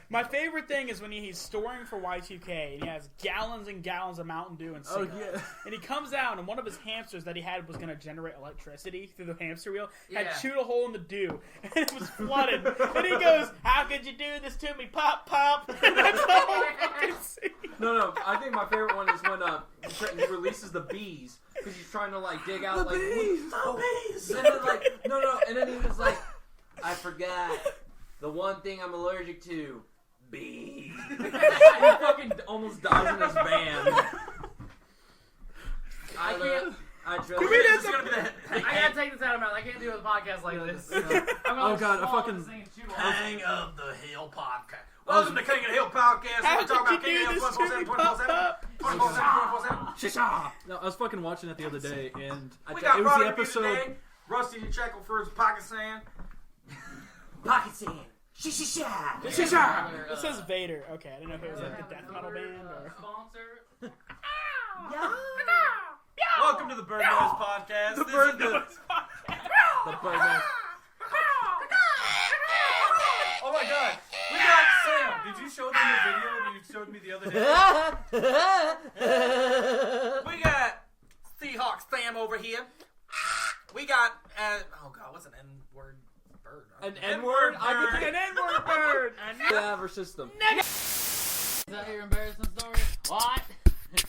My favorite thing is when he's storing for Y2K and he has gallons and gallons of Mountain Dew and cigarettes. Oh, yeah. And he comes out and one of his hamsters that he had was going to generate electricity through the hamster wheel. Had chewed a hole in the dew and it was flooded. And he goes, "How could you do this to me? Pop, pop." And that's the whole fucking scene. No. I think my favorite one is when he releases the bees because he's trying to like dig out the bees. And then no. And then he was like, "I forgot the one thing I'm allergic to." Bees. He fucking almost dies in his van. I can't. I gotta take this out of my mouth. I can't do a podcast like this. Oh god, I fucking King of the Hill podcast. Welcome to King of the Hill podcast. We're talking about King of the Hill 24/7. No, I was fucking watching it the other day, and we got it was the episode. Rusty Shackleford's pocket sand. Pocket sand. Shisha. It says Vader. Okay, I didn't know if it was like the death metal band or sponsor. Welcome to the Bird Noise Podcast. The Bird Noise Podcast. The Bird Noise. Oh my god, we got Sam. Did you show them the video that you showed me the other day? We got Seahawk Sam over here. We got oh god, what's an N-word bird? An N-word? An N-word bird. Cadaver system. Is that your embarrassing story? What?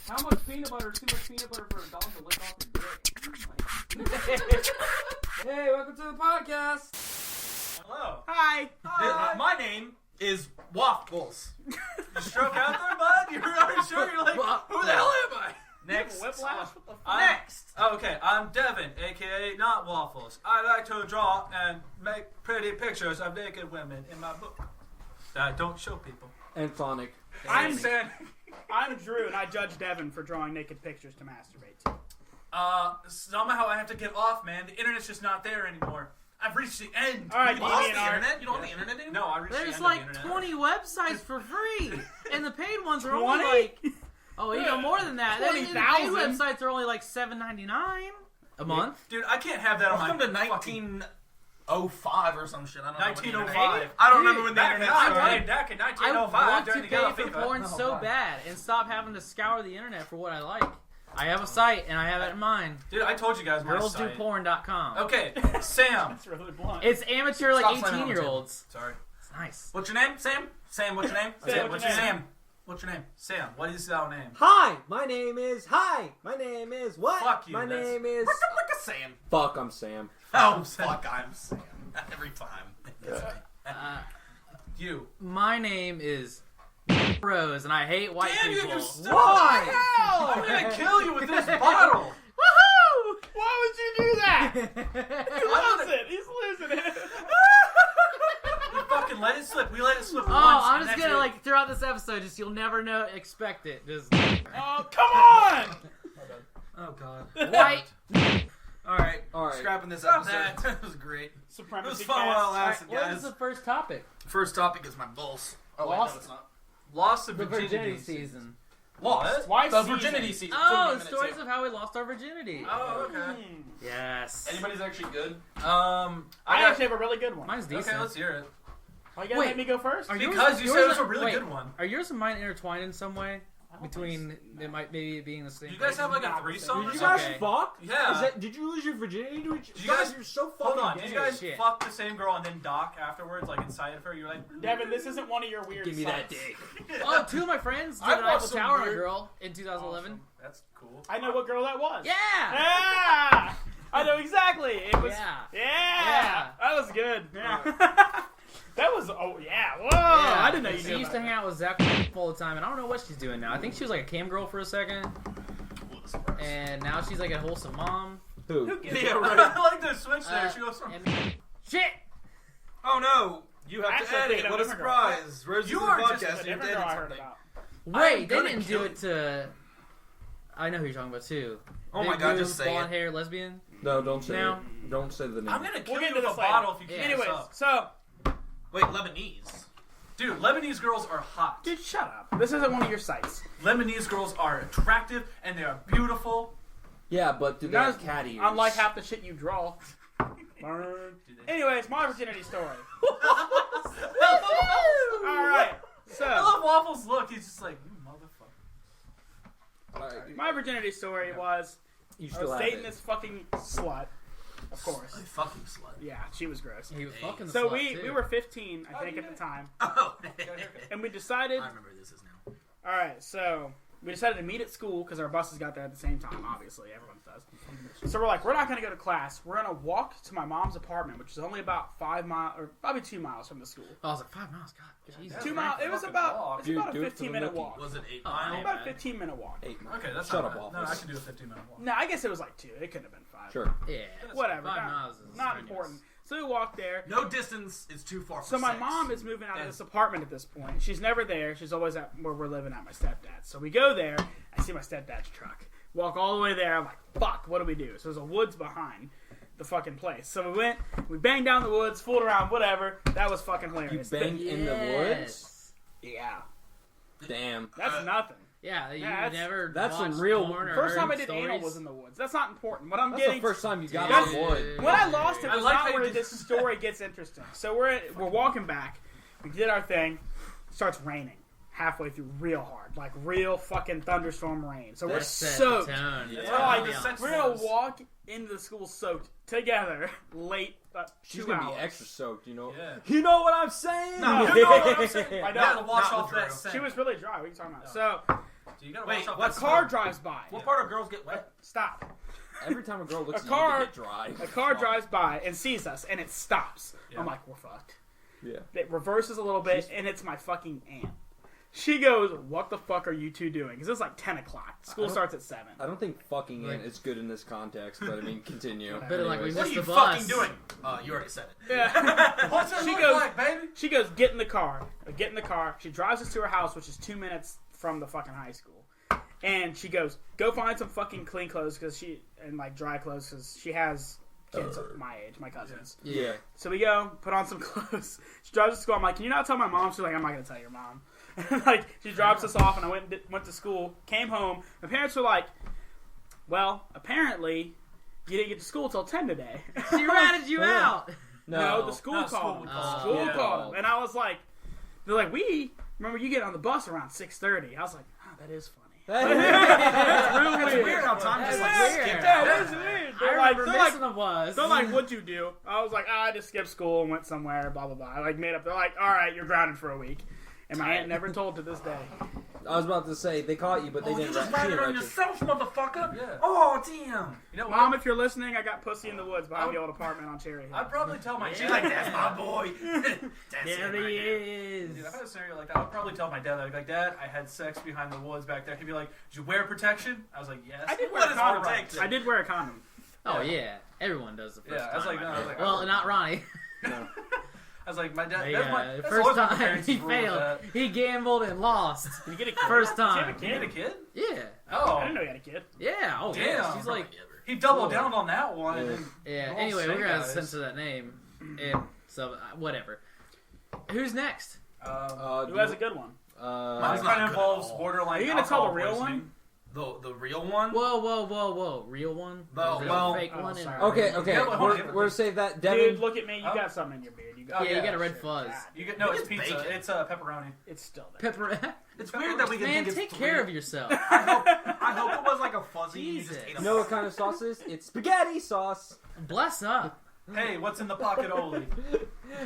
How much peanut butter is too much peanut butter for a dog to lick off your dick? Hey, welcome to the podcast. Hello. Hi. My name is Waffles. You stroke out there, bud? Are you sure? You're like, who the hell am I? Next. Whiplash? What the fuck? Next. Okay, I'm Devin, a.k.a. Not Waffles. I like to draw and make pretty pictures of naked women in my book that I don't show people. And Sonic. I'm Drew, and I judge Devin for drawing naked pictures to masturbate to. Somehow I have to get off, man. The internet's just not there anymore. I've reached the end. All right, you lost the internet? You don't have the internet anymore? No, I reached the end There's of like the internet. 20 websites for free, and the paid ones are only like... Oh, you know, more than that. 20,000. The paid websites are only like $7.99 a month. Dude, I can't have that on my... Welcome to 1905 or some shit. I don't know. 1905. I don't remember when the internet started. Back in I 1905 want to during the pay yellow for fever. porn so bad and stop having to scour the internet for what I like. I have a site, and I have it in mind. Dude, I told you guys my site. GirlsDoPorn.com. Okay, Sam. That's really blunt. It's amateur, like, Stop slamming on the 18-year-olds. Sorry. It's nice. What's your name, Sam? Sam, what's your name? Sam, what's your name? Sam. What's your name? Sam. What is your name? Hi, my name is what? Fuck you. My name is... Like a Sam. Fuck, I'm Sam. Oh, fuck, I'm Sam. Every time. You. My name is Rose, and I hate white Damn, people. you stupid Why? hell! I'm gonna kill you with this bottle. Woohoo! Why would you do that? He loves it. He's losing it. You fucking let it slip. We let it slip Oh, once. I'm and just that's gonna, it. like, throughout this episode, just you'll never know, expect it. Just Oh, come on! Oh, God. white. Alright. Scrapping this Stop episode. that. That was great. It Supremacy was fun while it cast. lasted, What guys. is the first topic? First topic is my balls. Oh, wait, no, Lost. it's not. Loss of The virginity, virginity season. Lost? Why The season? virginity season. Oh, 20 stories minutes of how we lost our virginity. Oh, okay. Yes. Anybody's actually good? I actually have a really good one. Mine's decent. Okay, let's hear it. Why you gotta make me go first? Are yours- Because you yours said it was are- a really wait, good one. Are yours and mine intertwined in some way? Between it might maybe being the same. You guys have like a Not threesome? Did or you something? guys Okay. fuck? Yeah. Did you lose your virginity to each Did you guys- You're so fucking Hold on. gay. Did you guys Shit. fuck the same girl and then dock afterwards, like inside of her? You're like, Devin, this isn't one of your weird Give me that sites. dick. Oh, two of my friends did I an watched Eiffel some Tower on a weird- girl in 2011. awesome. That's cool. I know what girl that was. Yeah. Yeah! I know exactly. It was. Yeah. Yeah. That was good. Yeah. That was. Oh yeah. Whoa! Yeah. I didn't know you She knew used about to hang out with Zach all the time, and I don't know what she's doing now. I think she was like a cam girl for a second, What a surprise. and now she's like a wholesome mom. Who? Who gives Yeah, a- right. I like the switch there. Uh, She goes from. and- Shit. Oh no! You have Actually, to I think edit. I What a know different girl. surprise! Rosey You the are just podcast. a You have different to girl I edit heard something. about. Wait, they gonna didn't kill do it to. I know who you're talking about too. Oh my Big god, boobs, just say blonde it. hair, lesbian. No, don't say No. it. Don't say the name. I'm gonna kill We'll you get with into a this later. bottle if you keep Yeah. this Anyways, up. so Wait, Lebanese. Dude, Lebanese girls are hot. dude, shut up. This isn't one of your sites. Lebanese girls are attractive and they are beautiful. Yeah, but do they Guys, have cat ears? unlike half the shit you draw. Anyways, my virginity story. All right. he's just like, you motherfucker. My virginity story was You I still was have dating it. this fucking slut. Of course. You fucking slut. Yeah, she was gross. He was fucking the So slut, we too. were 15, I think, at the time, Oh. and we decided. I remember this is now. All right, so we decided to meet at school because our buses got there at the same time. Obviously, everyone does. So we're like, we're not going to go to class. We're going to walk to my mom's apartment, which is only about 5 miles, or probably 2 miles from the school. I was like, 5 miles, God. Jesus. 2 miles. It was about. It's Dude, about a do it for the 15-minute rookie. walk. Was it 8 Oh, miles? About a 15-minute walk. 8 miles. Okay, that's Shut not up, bad. No, I Waffles. can do a 15-minute walk. No, I guess it was like 2. It couldn't have been 5. Sure. Yeah. Whatever. 5 Not, miles is not strenuous. important. So we walk there. No distance is too far for So my sex. mom is moving out of this apartment at this point. She's never there. She's always at where we're living at my stepdad's. So we go there. I see my stepdad's truck. Walk all the way there. I'm like, fuck, what do we do? So there's a woods behind the fucking place. So we went, we banged down the woods, fooled around, whatever. That was fucking You hilarious. banged in the woods? Yeah. Damn. That's nothing. Yeah, you Yeah, never that's some watched real- porn or First time I heard did anal stories? was in the woods. That's not important. What I'm That's getting the first time you got That's- on wood. When I lost it I was like not how you where did- this story gets interesting. So we're walking back. We did our thing. Starts raining halfway through, real hard, like real fucking thunderstorm rain. So we're That set the soaked. tone. Yeah. That's We're what like, I'm the sex we're gonna was. walk into the school soaked together late. She's 2 gonna hours. be extra soaked, you know. Yeah. You know what I'm saying? No, you know what I'm saying. I You gotta know. wash Not off with that Drew. scent. She was really dry. What are you talking about? Oh. So So you gotta Wait, wash off a what's that car scent. drives by. What part of girls get wet? Stop. Every time a girl looks A at car- you, they get dry. A car drives by and sees us, and it stops. Yeah. I'm like, we're fucked. Yeah. It reverses a little bit, and it's my fucking aunt. She goes, what the fuck are you two doing? Because it's like 10 o'clock. School starts at 7. I don't think fucking Like- in is good in this context, but I mean, continue. But like, we Anyways. What are missed you the bus. fucking doing? You already said it. Yeah. What's it She look goes- like, baby? She goes, get in the car. Get in the car. She drives us to her house, which is 2 minutes from the fucking high school. And she goes, go find some fucking clean clothes, and like dry clothes, because she has kids of my age, my cousins. Yeah. So we go, put on some clothes. She drives us to school. I'm like, can you not tell my mom? She's like, I'm not going to tell your mom. Like, she drops us off, and I went to school, came home. My parents were like, well, apparently, you didn't get to school till 10 today. She ratted you out. No, the school No, called school him. called. School Yeah. called him. And I was like, they're like, remember you get on the bus around 6:30. I was like, oh, that is funny. That's real It's weird. weird how time just like That's skipped weird. out. That is weird. I They're like, remember they're like, missing the bus. they're like, what'd you do? I was like, I just skipped school and went somewhere, blah, blah, blah. I like made up. They're like, all right, you're grounded for a week. And my aunt never told to this day. I was about to say they caught you, but they Oh, you didn't. just she ratted didn't on write you. yourself, motherfucker. Yeah. Oh, damn. You know Mom, what? if you're listening, I got pussy in the woods behind the old apartment on Cherry Hill. I'd probably tell my She's like, that's my boy. That's There it right he there. is. Dude, if I had a scenario like that, I would probably tell my dad, I'd be like, Dad, I had sex behind the woods back there. He'd be like, did you wear protection? I was like, yes. I did wear What a is condom. protection? I did wear a condom. Oh yeah, everyone does the first Yeah, I was time. like, no, I was like, well, not Ronnie. No. I was like, my dad. Yeah, that's my, that's first always my time parents' he rule with failed. that. He gambled and lost. Did you get a kid? First Did you time. have a You had a kid? kid? Yeah. Oh. I didn't know you had a kid. Yeah. Oh, Damn. yeah. She's like, He doubled Cool. down on that one. Yeah. And then, yeah. All Anyway, we're snake gonna eyes. censor that name, and so whatever. Who's next? Who has a good one? mine Mine's kind not of good involves at all. borderline. Are you gonna tell the alcohol real poisoning. one? The real one? Whoa. Real one? Well, Is there well- a fake Oh, one? sorry. Okay, Yeah, well, hold on. we're gonna save that. Dude, Devin, look at me. You Oh. got something in your beard. You Oh, got. Yeah, you yeah, got a red shit. fuzz. God, You get no, It's it's pizza. bacon. It's pepperoni. it's still there. Pepper. It's weird that we can Man, think take it's care of three. yourself. I hope it was like a fuzzy. And you just Jesus. ate you a know what fuzzy. kind of sauce it is? It's spaghetti sauce. Bless up. Hey, what's in the pocket, Oli?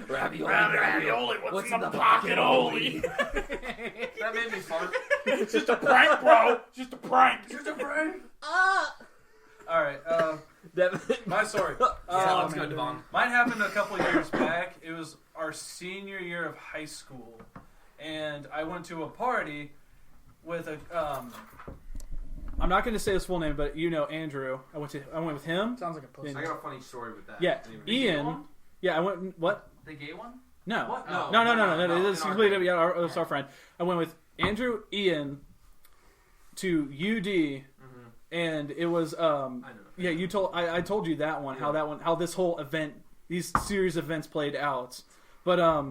Ravioli. What's in the pocket, Oli? That made me fart. It's just a prank, bro. Just a prank. Just a prank. Ah. All right, Devin. my story. Yeah, Oh, let's go, man. Devon. Mine happened a couple years back. It was our senior year of high school, and I went to a party with a I'm not going to say his full name, but you know Andrew. I went with him. Sounds like a pussy. I got a funny story with that. Yeah, gay Ian. one? Yeah, I went. What? the gay one. No. What? No. This is in our completely. group. Yeah, it's our friend. I went with Andrew, Ian, to UD, and it was. I know. Yeah, you told. I told you that one. How this whole event, these series of events played out. But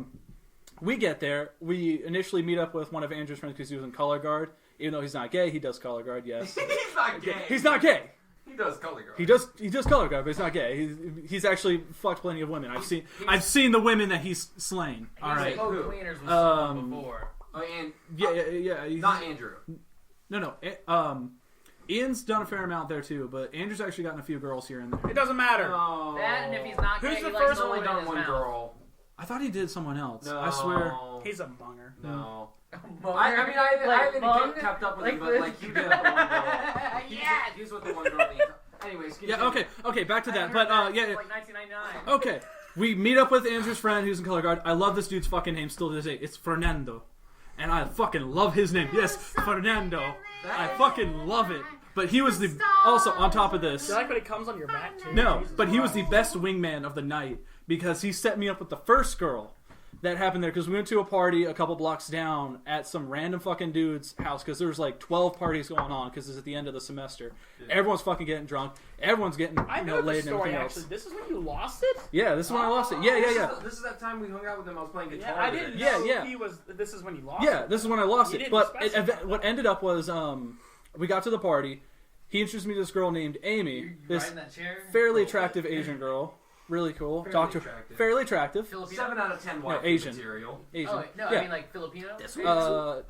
we get there. We initially meet up with one of Andrew's friends because he was in color guard. Even though he's not gay, he does color guard. Yes, He's not gay. he's not gay. He does color guard. He does color guard, but he's not gay. He's actually fucked plenty of women. I've seen the women that he's slain. All right. Cleaners was Um, before. Oh, and yeah. not Andrew. No. Ian's done a fair amount there too, but Andrew's actually gotten a few girls here and there. It doesn't matter. No. That, and if he's not Who's gay, the he likes first to only put it in done his one mouth. girl. I thought he did someone else. No. I swear. He's a bunger. No. Bunger? I mean, I haven't bung? kept up with Like him, but this? like, you did with the one girl. Yes! He's with the one girl the entire... Anyways, continue. Yeah, okay, back to I that. heard But, yeah. since, like 1999. Okay, we meet up with Andrew's friend who's in color guard. I love this dude's fucking name still to this day. It's Fernando. And I fucking love his name. Yes, Fernando. I fucking love it. But he was the... Also, on top of this... You like when it comes on your back, too? No, Jesus but he was Christ. the best wingman of the night because he set me up with the first girl that happened there because we went to a party a couple blocks down at some random fucking dude's house because there was like 12 parties going on because it's at the end of the semester. Yeah. Everyone's fucking getting drunk. Everyone's getting I know laid the and story, everything actually. else. This is when you lost it? Yeah, this is when I lost it. Yeah. This is that time we hung out with him. I was playing guitar. Yeah, I didn't with know Yeah. he was... This is when you lost Yeah, it. this is when I lost You it. didn't But specify. what ended up was we got to the party. He introduced me to this girl named Amy. You This riding that chair? fairly attractive Asian girl. Really cool. Fairly Talked to her. attractive. Fairly attractive. Filipino? 7 out of 10 white Asian. material. Asian. Oh, wait, no, yeah. I mean like Filipino?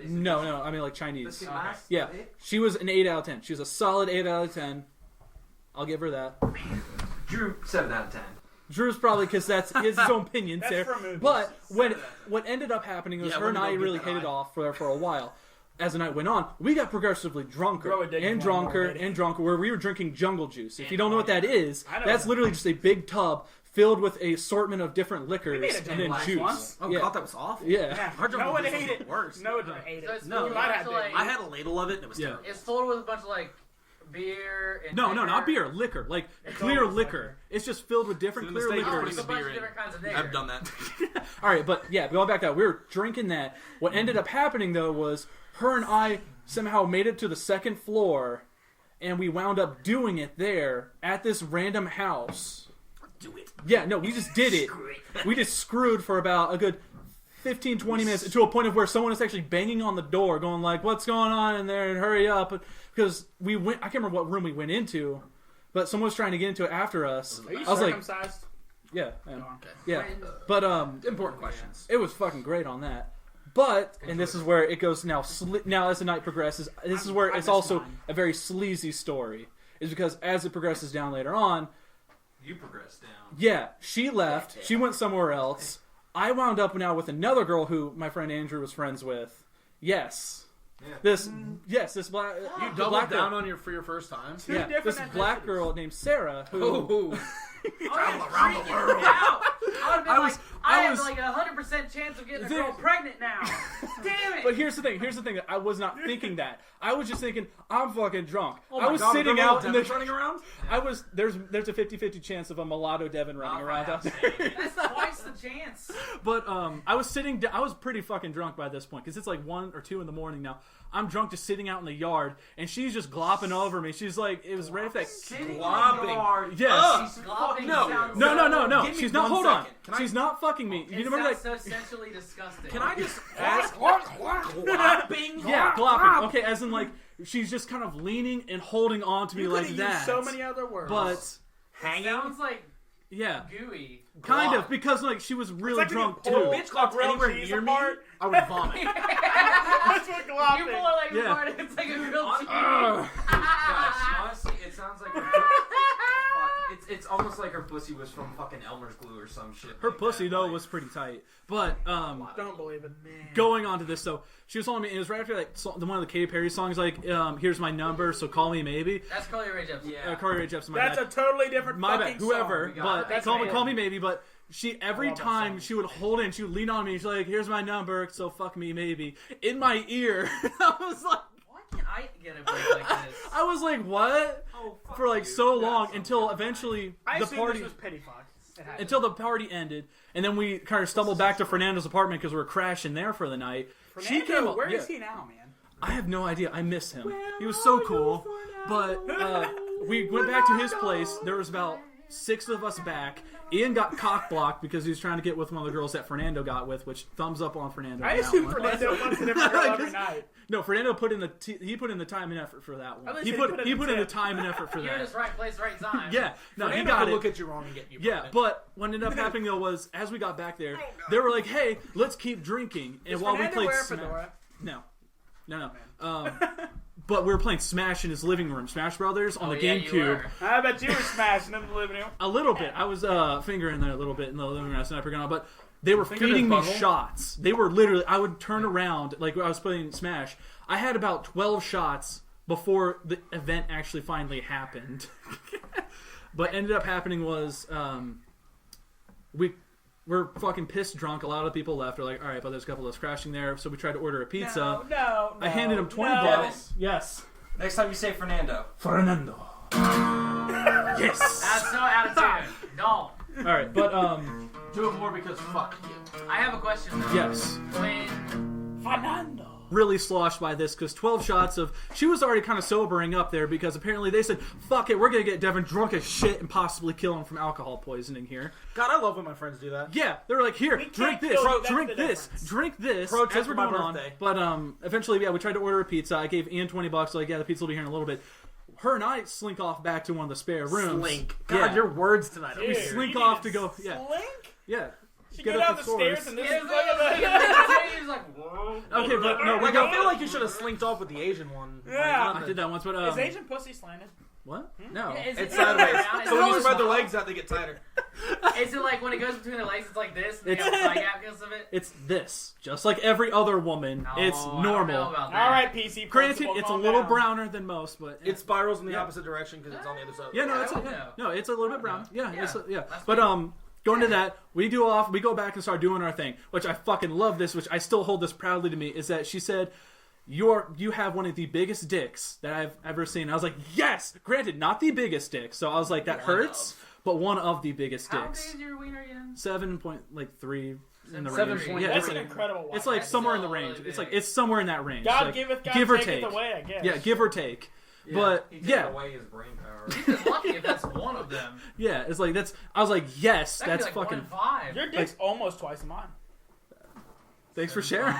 No, I mean like Chinese. Okay. Yeah, she was an 8 out of 10. She was a solid 8 out of 10. I'll give her that. Drew, 7 out of 10. Drew's probably because that's his own opinions That's there. for movies. But what ended up happening was her and I really hit it off for a while. As the night went on, we got progressively drunker Grow a dick and for one drunker already. and drunker. Where we were drinking jungle juice. If you don't know what that is, I know that's that. literally just a big tub filled with a assortment of different liquors made a and jungle then juice juice. once. Oh yeah. god, that was awful. Yeah. Yeah. Our jungle No one juice was ate the it. worst. No one ate So it. it's No. You might have so, to. like, I had a ladle of it and it was Yeah. terrible. It's filled with a bunch of like beer and No, liquor. not beer, liquor. Like It's clear always liquor. liquor. It's just filled with different In the clear States, Oh, liquors. it's a bunch of different kinds of liquor. I've done that. All right, but yeah, going back to that, we were drinking that. What ended up happening though was her and I somehow made it to the second floor, and we wound up doing it there at this random house. Do it. Yeah, no, we just did it. We just screwed for about a good 15, 20 minutes to a point of where someone is actually banging on the door, going like, "What's going on in there?" and hurry up, because we went. I can't remember what room we went into, but someone was trying to get into it after us. Are you I was like, circumcised? "Yeah, I am." Okay. Yeah, but Important questions. it was fucking great on that. But, and this is where it goes now. Now, as the night progresses, this is where I it's missed also mine. a very sleazy story. Is because as it progresses down later on, You progressed down. yeah, she left. She went somewhere else. I wound up now with another girl who my friend Andrew was friends with. Yes. Yeah. This black You the doubled black down girl. for your first time. Two Yeah, different this black ethnicities. girl named Sarah who Oh, Travel around the world. I have like a 100% chance of getting a girl pregnant now. Damn it! But here's the thing. I was not thinking that. I was just thinking, I'm fucking drunk. I was God, sitting there out in the running around. I was there's a 50-50 chance of a mulatto Devin running around out there. That's twice the chance. But I was sitting. I was pretty fucking drunk by this point because it's like 1 or 2 in the morning now. I'm drunk, just sitting out in the yard, and she's just glopping over me. She's like, it was right at that. Glopping. Yes. She's glopping no. sounds No. Give me She's not. 1 Hold on. second. Can I- She's not fucking me. It You remember sounds that? so sensually disgusting. Can I just ask? Glopping. Yeah, glopping. Okay, as in like she's just kind of leaning and holding on to me You like could that. have used so many other words. But It sounds like yeah, gooey. kind of because like she was really like when you drunk pull- too. Bitch glopped grilled anywhere cheese near me, apart. I would vomit. That's what glopping. People are like, Yeah. retarded. It's like a grilled cheese. Guys, honestly, it sounds like fuck, it's almost like her pussy was from fucking Elmer's glue or some shit. Her like pussy that. though Like, was pretty tight. But Don't believe it. going on to this, so she was telling me it was right after like the one of the Katy Perry songs, like here's my number, so call me maybe. That's Carly Rae Jepsen. Yeah. Carly Rae Jepsen, my That's bad. a totally different My fucking bad, whoever, song. but That's call me random. maybe. But she every love that time song. she would hold in, she would lean on me. She's like, "Here's my number, so fuck me maybe." In my ear, I was like, Why can't I get a break like this? I was like, "What?" Oh, fuck For like you. so That's long something until else. eventually I the assume party this was pity fuck. It had to until the party ended, and then we kind of stumbled back to Fernando's apartment because we were crashing there for the night. be. She Fernando, came up. where yeah. is he now, man? I have no idea. I miss him. He was so cool. But we went back to his place. There was about 6 of us back. Ian got cock blocked because he was trying to get with one of the girls that Fernando got with, which thumbs up on Fernando. I assume Fernando wants a different girl every night. No, Fernando put in the time and effort for that one. He put in the time and effort for You're that. in his right place, right time. Yeah, no, he Fernando got could it. look at you wrong and get you. Yeah, but what ended up happening though was as we got back there, they were like, "Hey, let's keep drinking." And Does while Fernando we played wear a Smash, fedora? no. But we were playing Smash in his living room, Smash Brothers on the GameCube. I bet you were smashing them in the living room. A little bit. I was fingering there a little bit in the living room. I was not forgetting, but they were feeding me shots. They were literally. I would turn around like I was playing Smash. I had about 12 shots before the event actually finally happened. But ended up happening was we're fucking pissed drunk. A lot of people left. We're like, all right, but there's a couple of us crashing there. So we tried to order a pizza. No. I handed him $20. Yes. Next time you say Fernando. Fernando. Yes. That's no attitude. No. All right, but Do it more because fuck you. I have a question though. yes. When Fernando. Really sloshed by this because 12 shots of she was already kind of sobering up there because apparently they said, fuck it, we're gonna get Devin drunk as shit and possibly kill him from alcohol poisoning here. God, I love when my friends do that. Yeah, they were like, here, drink this, drink this Pro tip as we're for my going on. birthday. But eventually, yeah, we tried to order a pizza. I gave Ian $20, like, yeah, the pizza will be here in a little bit. Her and I slink off back to one of the spare rooms. Slink. God, Yeah. your words tonight. Dude, slink you off need to go. Yeah, Slink? yeah. She Get get up out the the stairs stairs. and this yeah, is he's like, whoa. Okay, but no, Like, I feel like you should have slinked off with the Asian one. Yeah. I did that once, but Is Asian pussy slanted? what? No. Yeah, is It's it sideways. around? So when you Is spread it their legs out, they get tighter. Is it like when it goes between their legs, it's like this? And they It's- got the leg out because of it? It's this, just like every other woman. No, It's I don't normal. know about that. All right, PC. Granted, principal, it's a calm little down. browner than most, but It spirals in the Yeah. opposite direction because it's on the other side. yeah, no, I it's don't yeah. know. No, it's a little bit brown. Yeah, Yeah. yeah. That's But good. going to that, we go back and start doing our thing, which I fucking love this, which I still hold this proudly to me, is that she said, you have one of the biggest dicks that I've ever seen. I was like, yes! Granted, not the biggest dick, so I was like, that hurts, but one of the biggest How big dicks. is your wiener again? 7.3 in the 7.3. range. Yeah, That's it's an like, incredible one. it's like That's somewhere in so the range. really It's like big. it's somewhere in that range. God Like, giveth, God give or taketh take. away, I guess. Yeah, give or take. But He took yeah, away his brain power. He's lucky if that's one of them. yeah, it's like that's. I was like, yes, That could that's be like fucking. 1.5. Your dick's almost twice mine. Thanks for sharing.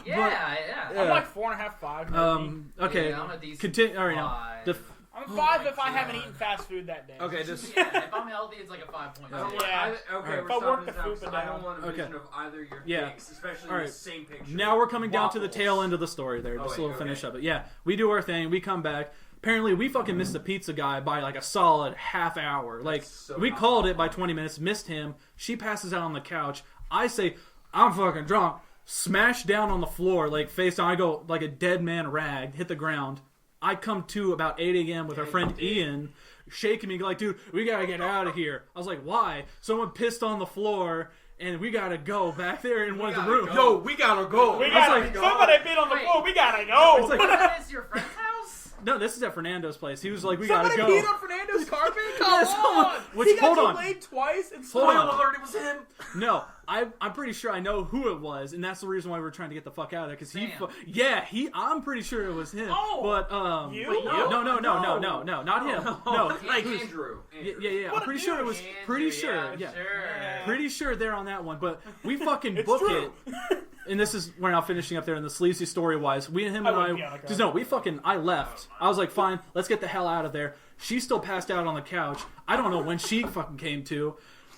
Yeah. I'm like 4.5, 5. Maybe. Okay. Yeah, I'm a decent Continue. All right, now. five. I'm 5 if I God. haven't eaten fast food that day. Okay, just Yeah, if I'm healthy, it's like a 5.2. I don't want Yeah. either, okay, Alright. we're If I work stopping the this now, food 'cause I down. don't want a Okay. vision of either your Yeah. dicks, especially in Alright. the same picture. Now we're coming down to the Waffles. tail end of the story there. Just Oh, a little wait, finish okay. of it. Yeah, we do our thing. We come back. Apparently, we fucking missed the pizza guy by like a solid half hour. Like, so we not called it fun. by 20 minutes, missed him. She passes out on the couch. I say, I'm fucking drunk. Smash down on the floor, like face down. I go like a dead man rag, hit the ground. I come to about 8 a.m. with our friend Ian, shaking me like, dude, we gotta get out of here. I was like, why? Someone pissed on the floor, and we gotta go back there in one of the gotta rooms. go. yo, we gotta go. We I was gotta, like, somebody bit on the Wait. floor. We gotta go. It's like- What is your friend's house? No, this is at Fernando's place. He was like, we Somebody gotta go. peed on Fernando's carpet? Come Yes, on. which- He got hold on. delayed twice. And Hold on. Spoiler alert, it was him. No, I'm pretty sure I know who it was, and that's the reason why we're trying to get the fuck out of there. Because Sam. I'm pretty sure it was him. Oh, but you? wait, no, not him. No, Like Andrew. yeah. I'm pretty sure it was. Pretty sure, yeah. Sure. Pretty sure they're on that one, but we fucking It's book true. it. And this is we're now finishing up there in the sleazy story wise. We and him I and wouldn't be on I the just no, we fucking I left. I was like, fine, let's get the hell out of there. She still passed out on the couch. I don't know when she fucking came to.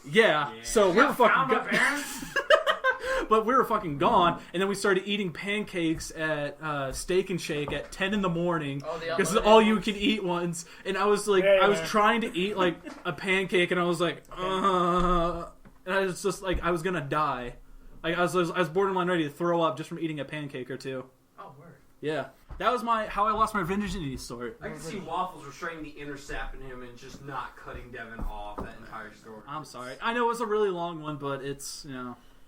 Yeah. So we were Found my fucking parents. but we were fucking gone, and then we started eating pancakes at Steak and Shake at 10 in the morning. Oh, the because unlimited all you ones? can eat ones. And I was like, Yeah, I was yeah. trying to eat like a pancake, and I was like, and I was just like, I was gonna die. Like I was borderline ready to throw up just from eating a pancake or two. Oh, word. Yeah, that was how I lost my virginity story. I can see Waffles restraining the inner sap in him and just not cutting Devin off that entire story. I'm sorry. I know it was a really long one, but it's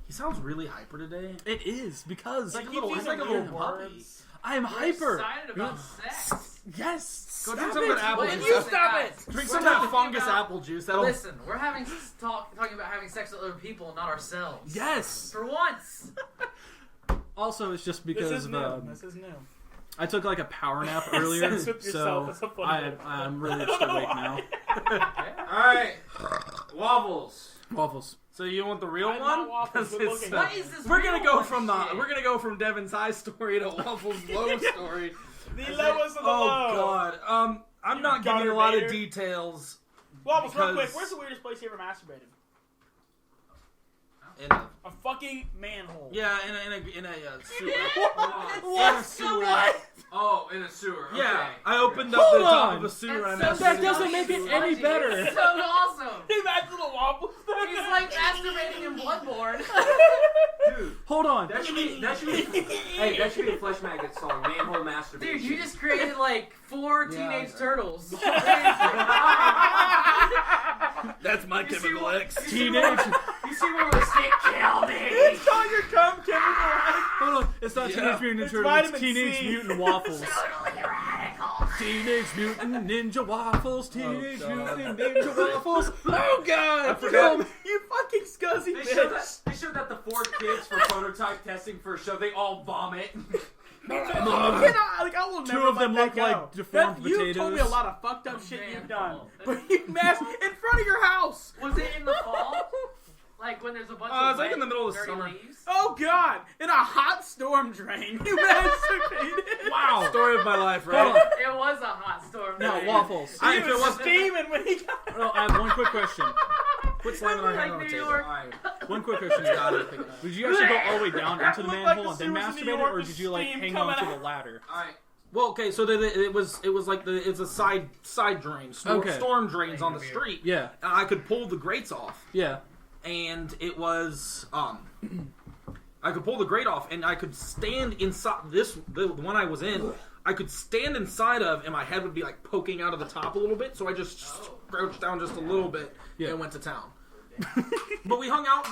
He sounds really hyper today. it is because Like a Keep little, using he's like a little weird puppy. words. I am We're hyper. excited about sex. Yes. Go drink some of that apple Listen, juice. you guys, stop it. Drink we're some of that talking fungus about- apple juice. That'll. Listen, we're talking about having sex with other people, not ourselves. Yes. For once. Also, it's just This because is of new. This is new. I took like a power nap earlier, Sense with yourself is so a funny word. I'm really just awake now. Alright. Waffles. Waffles. So you want the real I'm one? not Waffles, 'Cause good it's, looking. What is this? we're gonna real go one from shit? we're gonna go from Devin's high story to Waffles' low story. The lowest of the Oh low. God. I'm You not giving gutter a lot of baiter. details. Waffles, real quick, because- where's the weirdest place you ever masturbated? In a, A fucking manhole. yeah, in a sewer. What? In a sewer. Oh, in a sewer. Okay. Yeah, I opened up Hold the top on. of a sewer and I That's so masturbated. That doesn't make it any better. It's so awesome. Dude, that's little Waffles. He's like masturbating in Bloodborne. Dude, Hold on. that should be hey, that should be a Flesh Maggot song, manhole masturbation. Dude, you just created like 4 teenage turtles. That's my You see chemical what- X. Teenage. You see where the stick kill me? It's all your cum chemical. Hold on. It's not Yeah. Teenage Mutant Ninja It's Turtles. It's vitamin Teenage C. Mutant Waffles. Totally radical. Teenage Mutant Ninja Waffles. Teenage God. Mutant Ninja Waffles. Oh God! I forgot. You fucking scuzzy They bitch. showed that the 4 kids for prototype testing for a show, they all vomit. I will Two never of them let look that like go. deformed You've told me a potatoes. lot of fucked up shit Man, you've done, Paul. but you masked in front of your house. Was it in the fall? Like when there's a bunch It's of like in the wet, middle of dirty summer. leaves? Oh God! In a hot storm drain, you masturbated. Wow. Story of my life, Hold right? on. It was a hot storm. Now right? Waffles. He If it was was- steaming when he got. No, I have one quick question. Quit slamming our hand Like on the New table. York. Alright. One quick question. Did you actually go all the way down into the Looked like manhole the and then sewers in New masturbate it, York or with did you like steam hang on to coming the out. ladder? Alright. Well, okay, so it was like it's a side drain, Okay. storm drains on the street. Yeah. And I could pull the grates off, Yeah. and it was I could pull the grate off, and I could stand inside the one I was in. I could stand inside of, and my head would be like poking out of the top a little bit. So I just crouched down just a little bit Yeah. and went to town. But we hung out.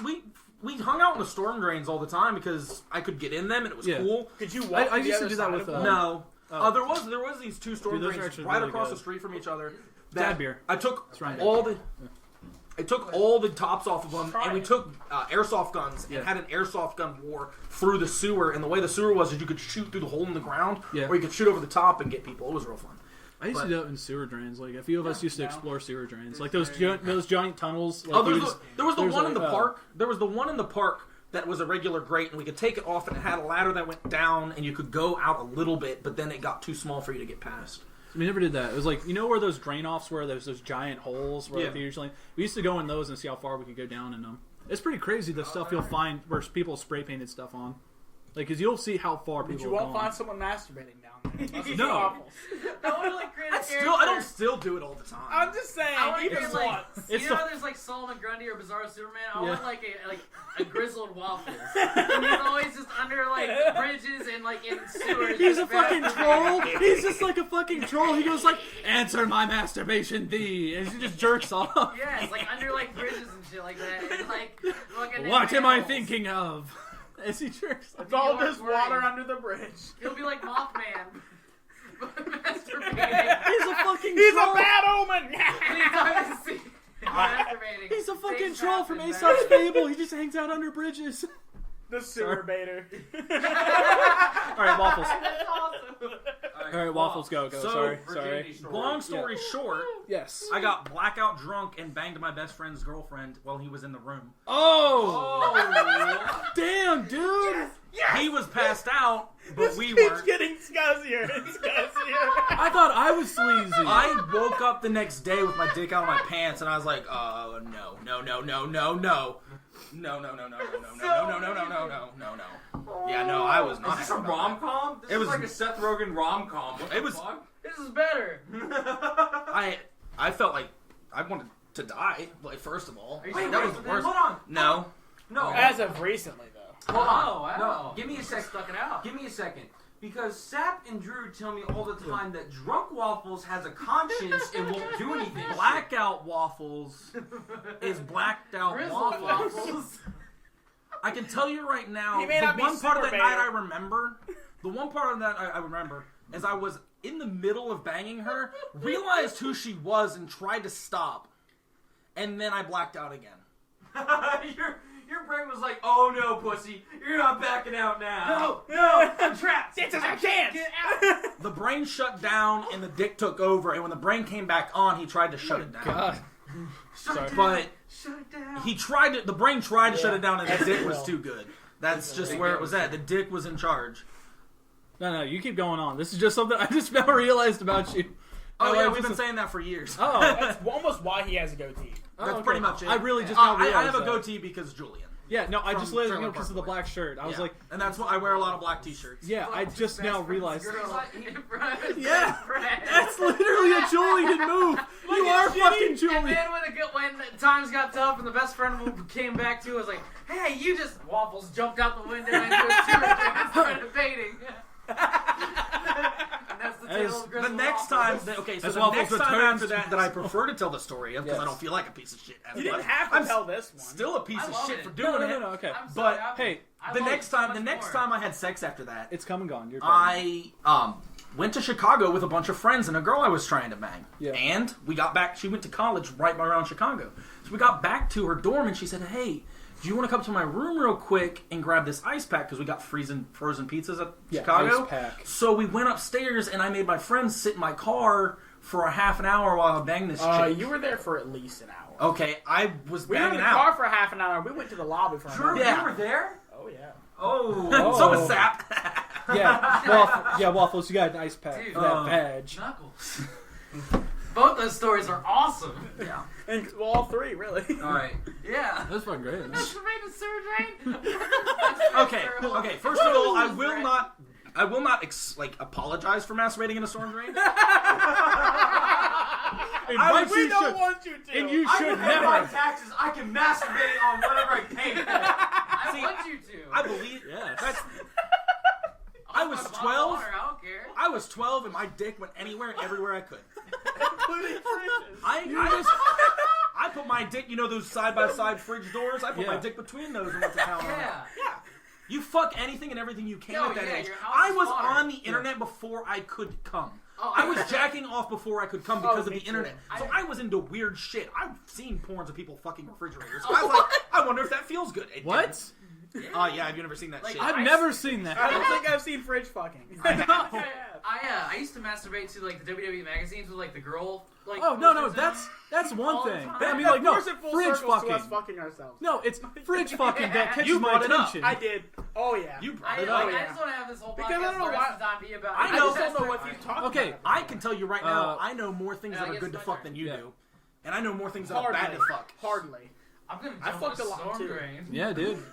We hung out in the storm drains all the time because I could get in them and it was Yeah. cool. Could you walk? I to the used to other do that side with, of one? No, Oh. there was these 2 storm Dude, those are drains actually right really across good. the street from each other. Dad beer. I took That's right. all the. I took all the tops off of them, Try and we it. took airsoft guns and Yeah. had an airsoft gun war through the sewer. And the way the sewer was is you could shoot through the hole in the ground, Yeah. or you could shoot over the top and get people. It was real fun. I used to But- do it in sewer drains. Like a few of us used to no. explore sewer drains, It's like those very those giant tunnels. Like Oh, you there just- was the there's one in like, the park. There was the one in the park that was a regular grate, and we could take it off, and it had a ladder that went down, and you could go out a little bit, but then it got too small for you to get past. We never did that. It was like, you know where those drain offs were? There's those giant holes where Yeah. like, they usually. We used to go in those and see how far we could go down in them. It's pretty crazy the stuff you'll find where people spray painted stuff on. Like, cause you'll see how far But people you have won't gone. find someone masturbating down there. No. Waffles. I want to like create a I don't character. still do it all the time. I'm just saying. I want to Even create like once. you It's know the- how there's like Solomon Grundy or Bizarro Superman. I Yeah. want like a grizzled Waffles. And he's always just under like bridges and like in sewers. He's a just fucking masturbating. troll. He's just like a fucking troll. He goes like, "Answer my masturbation, thee," and he just jerks off. Yeah, it's like under like bridges and shit like that. And like fucking What am I animals. thinking of? As he jerks off. It's all New York just water rain. under the bridge. He'll be like Mothman. Masturbating. He's a fucking He's troll. a bad omen. Anytime you see masturbating. He's a fucking things troll from happen, Aesop's man. Fable. He just hangs out under bridges. The sewer baiter. All right, Waffles. That's awesome. All right, Waffles, go. So, Sorry. Virginity story. Long story short, Yes. I got blackout drunk and banged my best friend's girlfriend while he was in the room. Oh, Oh, damn, dude. He was passed out, but This we keeps weren't. getting scuzzier and scuzzier. I thought I was sleazy. I woke up the next day with my dick out of my pants, and I was like, no. Yeah, no, I was not. is this a rom-com? This It is was- like a Seth Rogen rom-com. What It the was- fuck? This is better. I felt like I wanted to die. Like, first of all, Are you like, sure? that was the worst. Hold on. No, No. As of recently, though. Hold on. Oh, wow. No, give me a sec. Stuck it out. Give me a second. Because Sap and Drew tell me all the time that Drunk Waffles has a conscience and won't do anything. blackout waffles is blacked out Grizzled waffles. Waffles. I can tell you right now, He may the not be one part of that super night bad. I remember, the one part of that I remember is I was in the middle of banging her, realized who she was, and tried to stop, and then I blacked out again. Your brain was like, oh no, pussy, you're not backing out now. No, I'm trapped. This is our chance. Get out. brain shut down and the dick took over, and when the brain came back on, he tried to shut it down. God. But Shut it down. he tried to. The brain tried to shut it down, and the That's dick it. was too good. That's just where it was at. The dick was in charge. No, you keep going on. This is just something I just now realized about you. Oh No, yeah, I we've just- been saying that for years. Oh, That's almost why he has a goatee. That's okay. pretty much it. I really just now realized I have a that. goatee because Julian. Yeah, no, I From just realized Trailer because of Park the Boys. black shirt. I was Yeah. like, and that's why I wear a lot of black t-shirts. yeah, I just now realized. Yeah. That's literally a Julian move. You are fucking And Julian. then when times got tough and the best friend came back to, was like, "Hey, you just Waffles jumped out the window and started debating." And that's the tale of The Grizzly next Waffles. time, okay, so As the Waffles next time returns after that, that I prefer to tell the story of because Yes. I don't feel like a piece of shit. You didn't have to tell this one. Still a piece I of love shit it. for doing it. No, okay. I'm so But, happy. hey, I The love next it so time, much the next more. time I had sex after that, It's come and gone. You're I went to Chicago with a bunch of friends and a girl I was trying to bang. Yeah. And we got back. She went to college right around Chicago, so we got back to her dorm and she said, "Hey, do you want to come to my room real quick and grab this ice pack because we got frozen pizzas at Chicago?" Ice pack. So we went upstairs and I made my friends sit in my car for a half an hour while I banged this chick. You were there for at least an hour. Okay, I was We were in banging the out. car for half an hour. We went to the lobby for Drew, another. Yeah. you were there? Oh yeah. Oh. So was Sap. Yeah, Waffles, you got an ice pack Dude. for that badge. Knuckles. Both those stories are awesome. Yeah. And well, all three really. All right. Yeah. That's fucking great. That's the main sewer drain. Okay. First of all, I will not apologize for masturbating in a storm drain. And I- once We you don't should- want you to. and you I should can pay my never. taxes. I can masturbate on whatever I pay. I want you to. I believe. Yes. That's, I was I'm 12. water, I don't care. I was 12, and my dick went anywhere and everywhere I could. Including fridges. I put my dick, those side-by-side fridge doors? I put Yeah. my dick between those and went to town on it. Yeah. Yeah. You fuck anything and everything you can Yo, at that yeah, age. your house I is was water. on the internet before I could come. Oh, I was jacking off before I could come because of me the too. internet. So I was into weird shit. I've seen porns of people fucking refrigerators. So Oh, I was like, I wonder if that feels good. It What? didn't. Yeah, have you never seen that Like, shit? I've never seen that. I don't think I've seen fridge fucking. I used to masturbate to like the WWE magazines with like the girl. Like, Oh no, posters in that's one All the thing. time. But I mean, like, no, Force it full fridge circles to us fucking. fucking ourselves. No, it's fridge fucking that catches You my brought it up. attention. I did. Oh yeah. You brought I, it like, up. yeah. I just want to have this whole Because I podcast don't know the rest why- of the time be about. I know. just don't know what you've talked Okay, about. I can tell you right now, I know more things Yeah, that I are guess good to my fuck turn. than you Yeah. do. And I know more things that are Hardly. bad to fuck. Hardly. I'm gonna I jump fucked on a a lot, storm too. drain. Yeah, dude.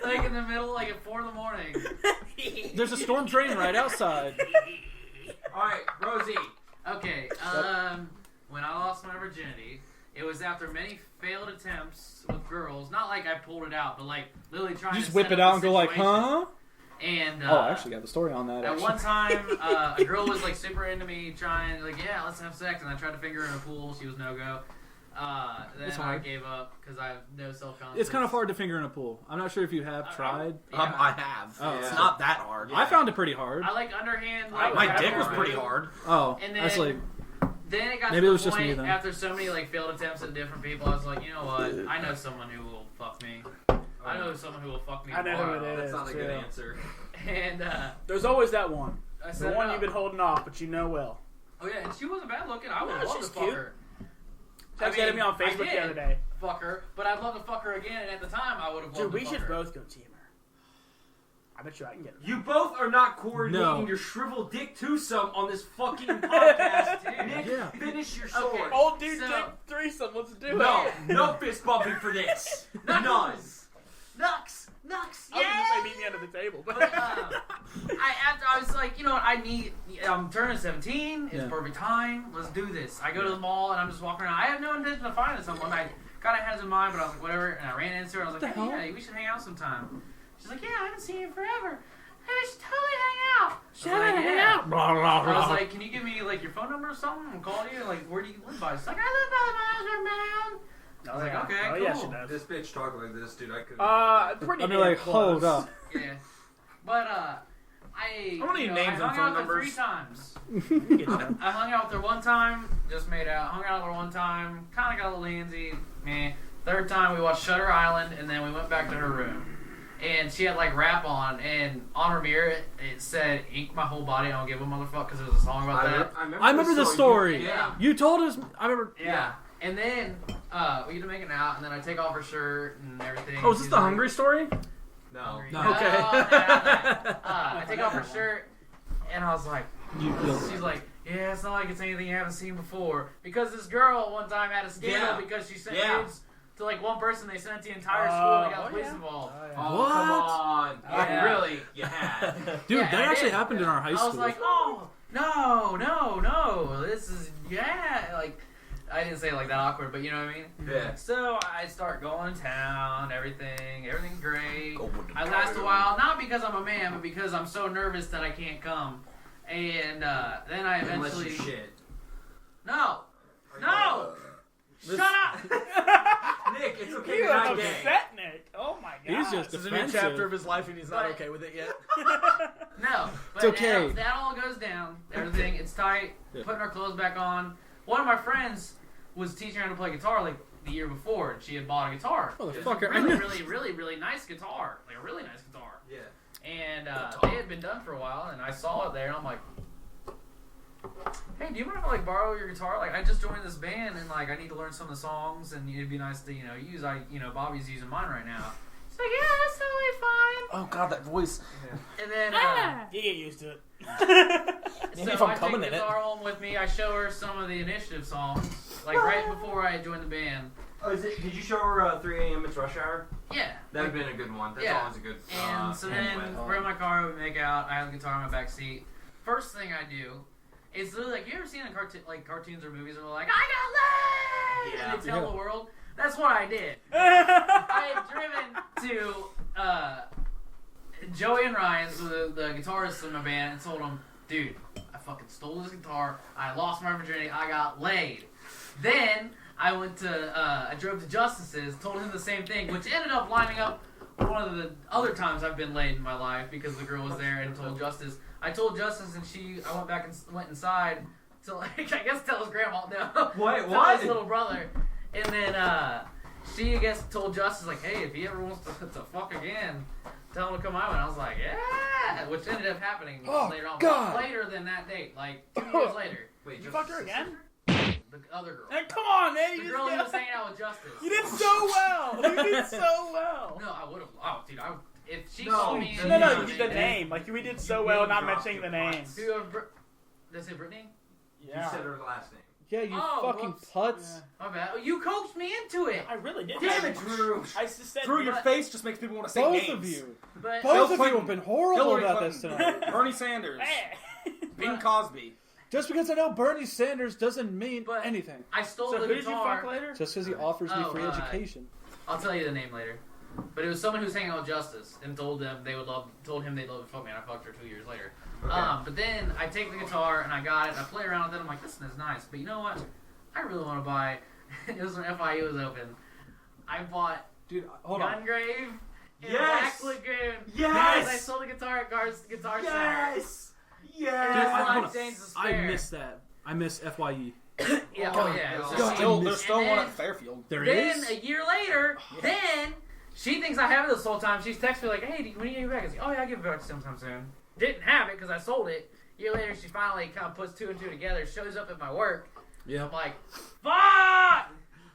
Like in the middle, like at 4 a.m. There's a storm drain right outside. All right, Rosie. Okay, when I lost my virginity, it was after many failed attempts with girls. Not like I pulled it out, but like literally trying You to just whip set it up out the and go like, situation. huh? And Oh, I actually got the story on that. at Actually. one time, a girl was like super into me, trying like, yeah, let's have sex, and I tried to finger her in a pool. She was no go. Then It's I hard. gave up because I have no self confidence. It's kind of hard to finger in a pool. I'm not sure if you have tried. Yeah. I have. Oh, It's yeah. not that hard. I found it pretty hard. I like underhand. Like, My grab dick her was arm. pretty hard. Oh, And that's then- like Then it got Maybe to it the was just point me then. after so many like failed attempts at different people. I was like, you know what? I know someone who will fuck me. I know someone who will fuck me. I know who tomorrow. it is. That's not a good Yeah. answer. And There's always that one. I The said, one no. you've been holding off, but you know well. Oh yeah, and she wasn't bad looking. I would No, love to she's fuck cute. her. Texted me on I Facebook the did other day. Fuck her, but I'd love to fuck her again. And at the time, I would have loved Dude, to we fuck should her. both go team her. I bet you I can get her. You both are not coordinating No. your shriveled dick twosome on this fucking podcast. Dude. Nick, Yeah. finish your Okay. story. Old dude So- dick threesome. Let's do it. No, no fist bumping for this. None. Nux, I was gonna say meet me under the table, but I was like, you know what? I'm turning 17. It's Yeah. perfect time. Let's do this. I go to the mall and I'm just walking around. I have no intention of finding someone. I kind of had it in mind, but I was like, whatever. And I ran into her. And I was like, What the hey, hell? we should hang out sometime. She's like, yeah, I haven't seen you in forever. Hey, we should totally hang out. Shut I was up, like, hang yeah. out. Blah, blah, I blah. was like, can you give me like your phone number or something? I'll call you. Like, where do you live by? She's like, I live by the Master. I was like, okay, oh cool. yeah, she does. This bitch talk like this, dude. I couldn't. Pretty. I'd be damn like, close. hold up. Yeah. But I don't need names I and hung phone out with her numbers. 3 times. You get that. I hung out with her 1 time, just made out. Hung out with her 1 time, kind of got a little handsy. Meh. 3rd time we watched Shutter Island, and then we went back to her room. and she had like rap on, and on her mirror it said "Ink my whole body, I don't give a motherfucker," because there was a song about that. I remember the story. Yeah. You told us. I remember. Yeah. And then we get to making out, and then I take off her shirt and everything. Oh, is this the hungry story? No. No. Okay. I take off her shirt, and I was like, she's like, yeah, it's not like it's anything you haven't seen before. Because this girl one time had a scandal because she sent nudes to like one person. They sent it to the entire school, and they got the police involved. Oh, What? come on. Yeah. Really? You had. Dude, Yeah, that I actually did. happened in our high school. I was like, oh, no. This is, like, I didn't say it like that awkward, but you know what I mean? Yeah. So I start going to town, everything's great. I last a while, not because I'm a man, but because I'm so nervous that I can't come. And then I Unless eventually... you shit. No! Shut up! Nick, it's okay. You You're are not gay. upset, Nick. Oh my god. He's just This is a new defensive. chapter of his life, and he's not But- okay with it yet. No, but It's okay. that all goes down. Everything, it's tight. Yeah. Putting our clothes back on. One of my friends was teaching her how to play guitar like the year before, and she had bought a guitar. It was a Motherfucker. really nice guitar, like a really nice guitar. Yeah. And they had been done for a while, and I saw it there, and I'm like, hey, do you mind if I like borrow your guitar? Like, I just joined this band, and like I need to learn some of the songs, and it'd be nice to use. Bobby's using mine right now. She's like, yeah, that's totally fine. Oh god, that voice. And then You get used to it. so if I'm I take coming the in it. guitar home with me. I show her some of the initiative songs, like right before I joined the band. Oh, did you show her 3 a.m. It's Rush Hour? Yeah. That would have been a good one. That's Yeah. always a good And so then we're in my car, we make out. I have the guitar in my back seat. First thing I do is literally like, you ever seen cartoons or movies where they're like, I got laid, Yeah. and they tell the world. That's what I did. I had driven to Joey and Ryan's, the guitarists in my band, and told them, dude, I fucking stole this guitar. I lost my virginity. I got laid. Then I drove to Justice's, told him the same thing, which ended up lining up with one of the other times I've been laid in my life because the girl was there and told Justice. I told Justice, and I went back and went inside to I guess tell his grandma. No, Wait, tell what? his little brother, and then she I guess told Justice like, hey, if he ever wants to fuck again, tell him to come out. And I was like, yeah, which ended up happening later on. God. But later than that date, like 2 years later. Wait, You fucked her again? The other girl. Hey, come on, man. The You girl who just was hanging out with Justice. You did so well. You did so well. No, I would have. Oh, dude, if she No, called me. No, you did the name. Like, we did so well not dropped mentioning the your names. Did I say Brittany? You said her last name. Yeah, you Oh, fucking whoops. putz. My bad. Oh, you coached me into it. I really did. Damn it, Drew. I just said Through your face just makes people want to say Both names. of you. But Both of Clinton. you have been horrible Hillary about Clinton. this tonight. Bernie Sanders. Hey. Bing Cosby. Just because I know Bernie Sanders doesn't mean But- anything. I stole So the who did you guitar. fuck later? Just because he offers me Oh, free education. I'll tell you the name later. But it was someone who was hanging out with Justice and told him they'd love to fuck me, and I fucked her 2 years later. Okay. But then I take the guitar and I got it. And I play around with it. I'm like, this is nice. But you know what? I really want to buy. It was when FIU was open. I bought Dude, hold on. Gungrave and Yes! Black Lagoon. Yes! Because I sold the guitar at Guitar Center. Yes! Dude, Yes! Yes! hold on. James' I Spare. missed that. I miss FYE. Yeah, Oh, oh yeah. It was God. just- There's still And one then- at Fairfield. There Then is? a year later, then she thinks I have it this whole time. She's texting me like, "Hey, when are you getting it back?" I say, "Oh yeah, I'll give it back sometime soon." Didn't have it because I sold it. A year later, she finally kind of puts 2 and 2 together. Shows up at my work. Yeah. I'm like, "Fuck!"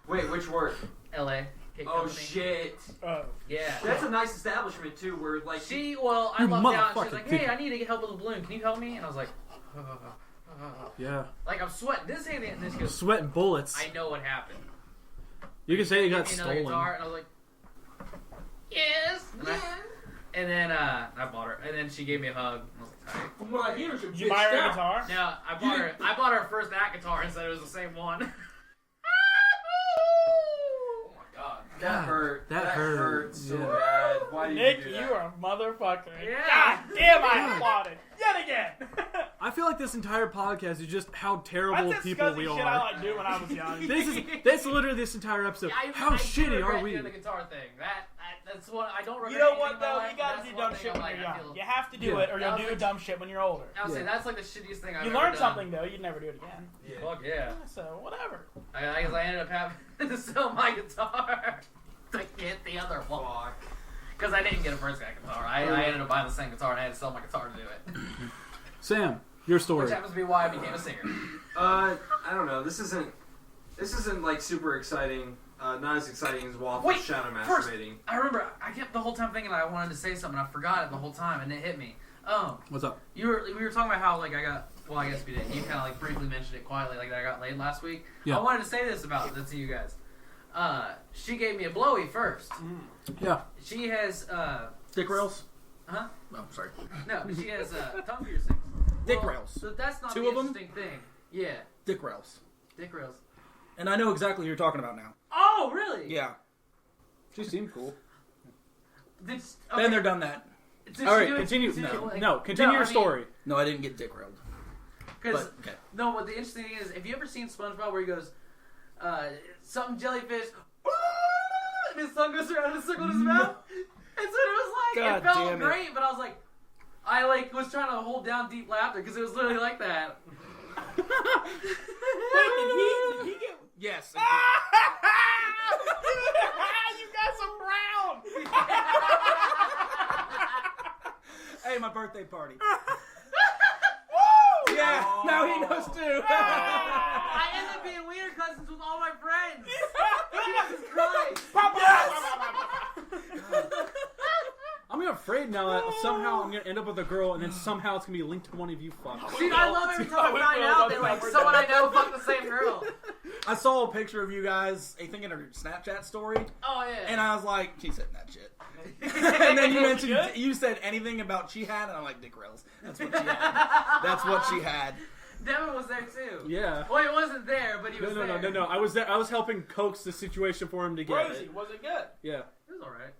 Wait, which work? L.A. Cake Oh Company. shit! Oh. Yeah. That's a nice establishment too, where like I You lucked out. She's motherfucking like, kid. "Hey, I need to get help with a balloon. Can you help me?" And I was like, Yeah. like I'm sweating. This ain't it. And then she goes, Sweating bullets. "I know what happened." You can say it got Give me another stolen. guitar, and I was like, "Yes." And then I bought her, and then she gave me a hug. I was like, "Tight." from what I hear, Did you buy her a guitar? No, I bought her first that guitar and said it was the same one. Oh my god, that God, hurt. that hurt. so Yeah. bad. Why did Nick, you do you that? are a motherfucker. Yeah. God damn, I applauded. Yet again. I feel like this entire podcast is just how terrible That's people disgusting we shit I are. like doing when I was young. That's literally this entire episode. How shitty are we? Doing the guitar thing. That's what I don't regret. You know anything what in my though? life, You gotta that's do one dumb thing shit I'm when like, you're I young. feel- You have to do Yeah. it, or That you'll was do like- dumb shit when you're older. I would say Yeah. that's like the shittiest thing I've You ever learn done. something though. You'd never do it again. Yeah. Fuck yeah. So whatever. I guess I ended up having to sell my guitar to get the other one. Fuck. Because I didn't get a first guy guitar. I ended up buying the same guitar and I had to sell my guitar to do it. Sam, your story. Which happens to be why I became a singer. I don't know. This isn't like super exciting. Not as exciting as Waffles shadow masturbating. I remember I kept the whole time thinking I wanted to say something. I forgot it the whole time, and it hit me. What's up? We were talking about how like I got. Well, I guess we didn't. You kind of like briefly mentioned it quietly, like that I got laid last week. Yeah. I wanted to say this about it to you guys. She gave me a blowy first. Yeah. She has Dick rails? Huh? Oh, sorry. No, she has tongue piercings. Dick rails. So that's not Two the of them? interesting thing. Yeah, Dick rails. dick rails. And I know exactly what you're talking about now. Oh, really? Yeah. She seemed cool. Did, Been there, done that. Did All she right, do it- continue. did she, like- No, continue your I mean, story. No, I didn't get dick railed. Because But, okay. no, but the interesting thing is, have you ever seen SpongeBob where he goes, some jellyfish, and his tongue goes around in a circle in his mouth? And so it was like, God it felt damn it. great, but I was like, I like was trying to hold down deep laughter because it was literally like that. Wait, did he get... Yes. You got some brown! Hey, my birthday party. Woo! Yeah, Oh. now he knows too. I ended up being weird cousins with all my friends. Jesus Christ. I'm afraid now that somehow I'm going to end up with a girl and then somehow it's going to be linked to one of you fucks. Dude, I love every time I find out that like someone I know fucked the same girl. I saw a picture of you guys, I think in a Snapchat story, Oh yeah. and I was like, she said that shit. And then you mentioned, you said anything about she had, and I'm like, dick rails. That's what she had. That's what she had. Devin was there too. Yeah. Well, he wasn't there, but he was there. No. I was there. I was helping coax the situation for him to get Rosey, it. was it good? Yeah. It was alright.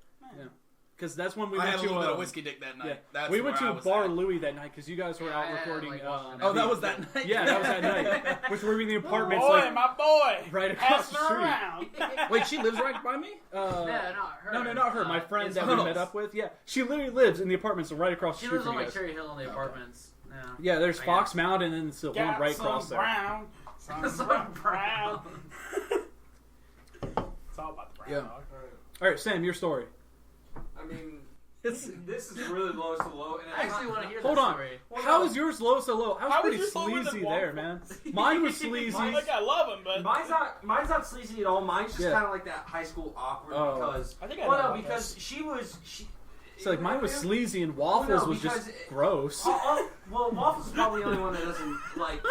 Because that's when we I went had a to little bit of whiskey dick that night. Yeah. That's we went where to I was Bar at. Louie that night because you guys were out Yeah, recording. like, watching Oh, that was that night? Yeah, that was that night. Which were in the apartments, Boy, like my boy! right across the Passing street. around. Wait, she lives right by me? No, not her. No, not her. My friend it's that we hers. met up with. Yeah, she literally lives in the apartments right across the She street lives from on you like guys. Cherry Hill in the apartments. Yeah. Yeah, there's I Fox guess. Mountain and then it's the one Got right some across there. brown. Some Some brown. It's all about the brown. Yeah. dog. All right, Sam, your story. I mean, this is really low to low. And I actually want to hear Hold that on. story. How is yours low so low? I was How was pretty yours lower than sleazy there, man. Mine was sleazy. Like, I love him, but Mine's not sleazy at all. Mine's just Yeah. kind of like that high school awkward Oh. because I think I well, know no, about because this. she. So like mine was sleazy and Waffles Well, no, was just because- gross. Well, Waffles is probably the only one that doesn't like.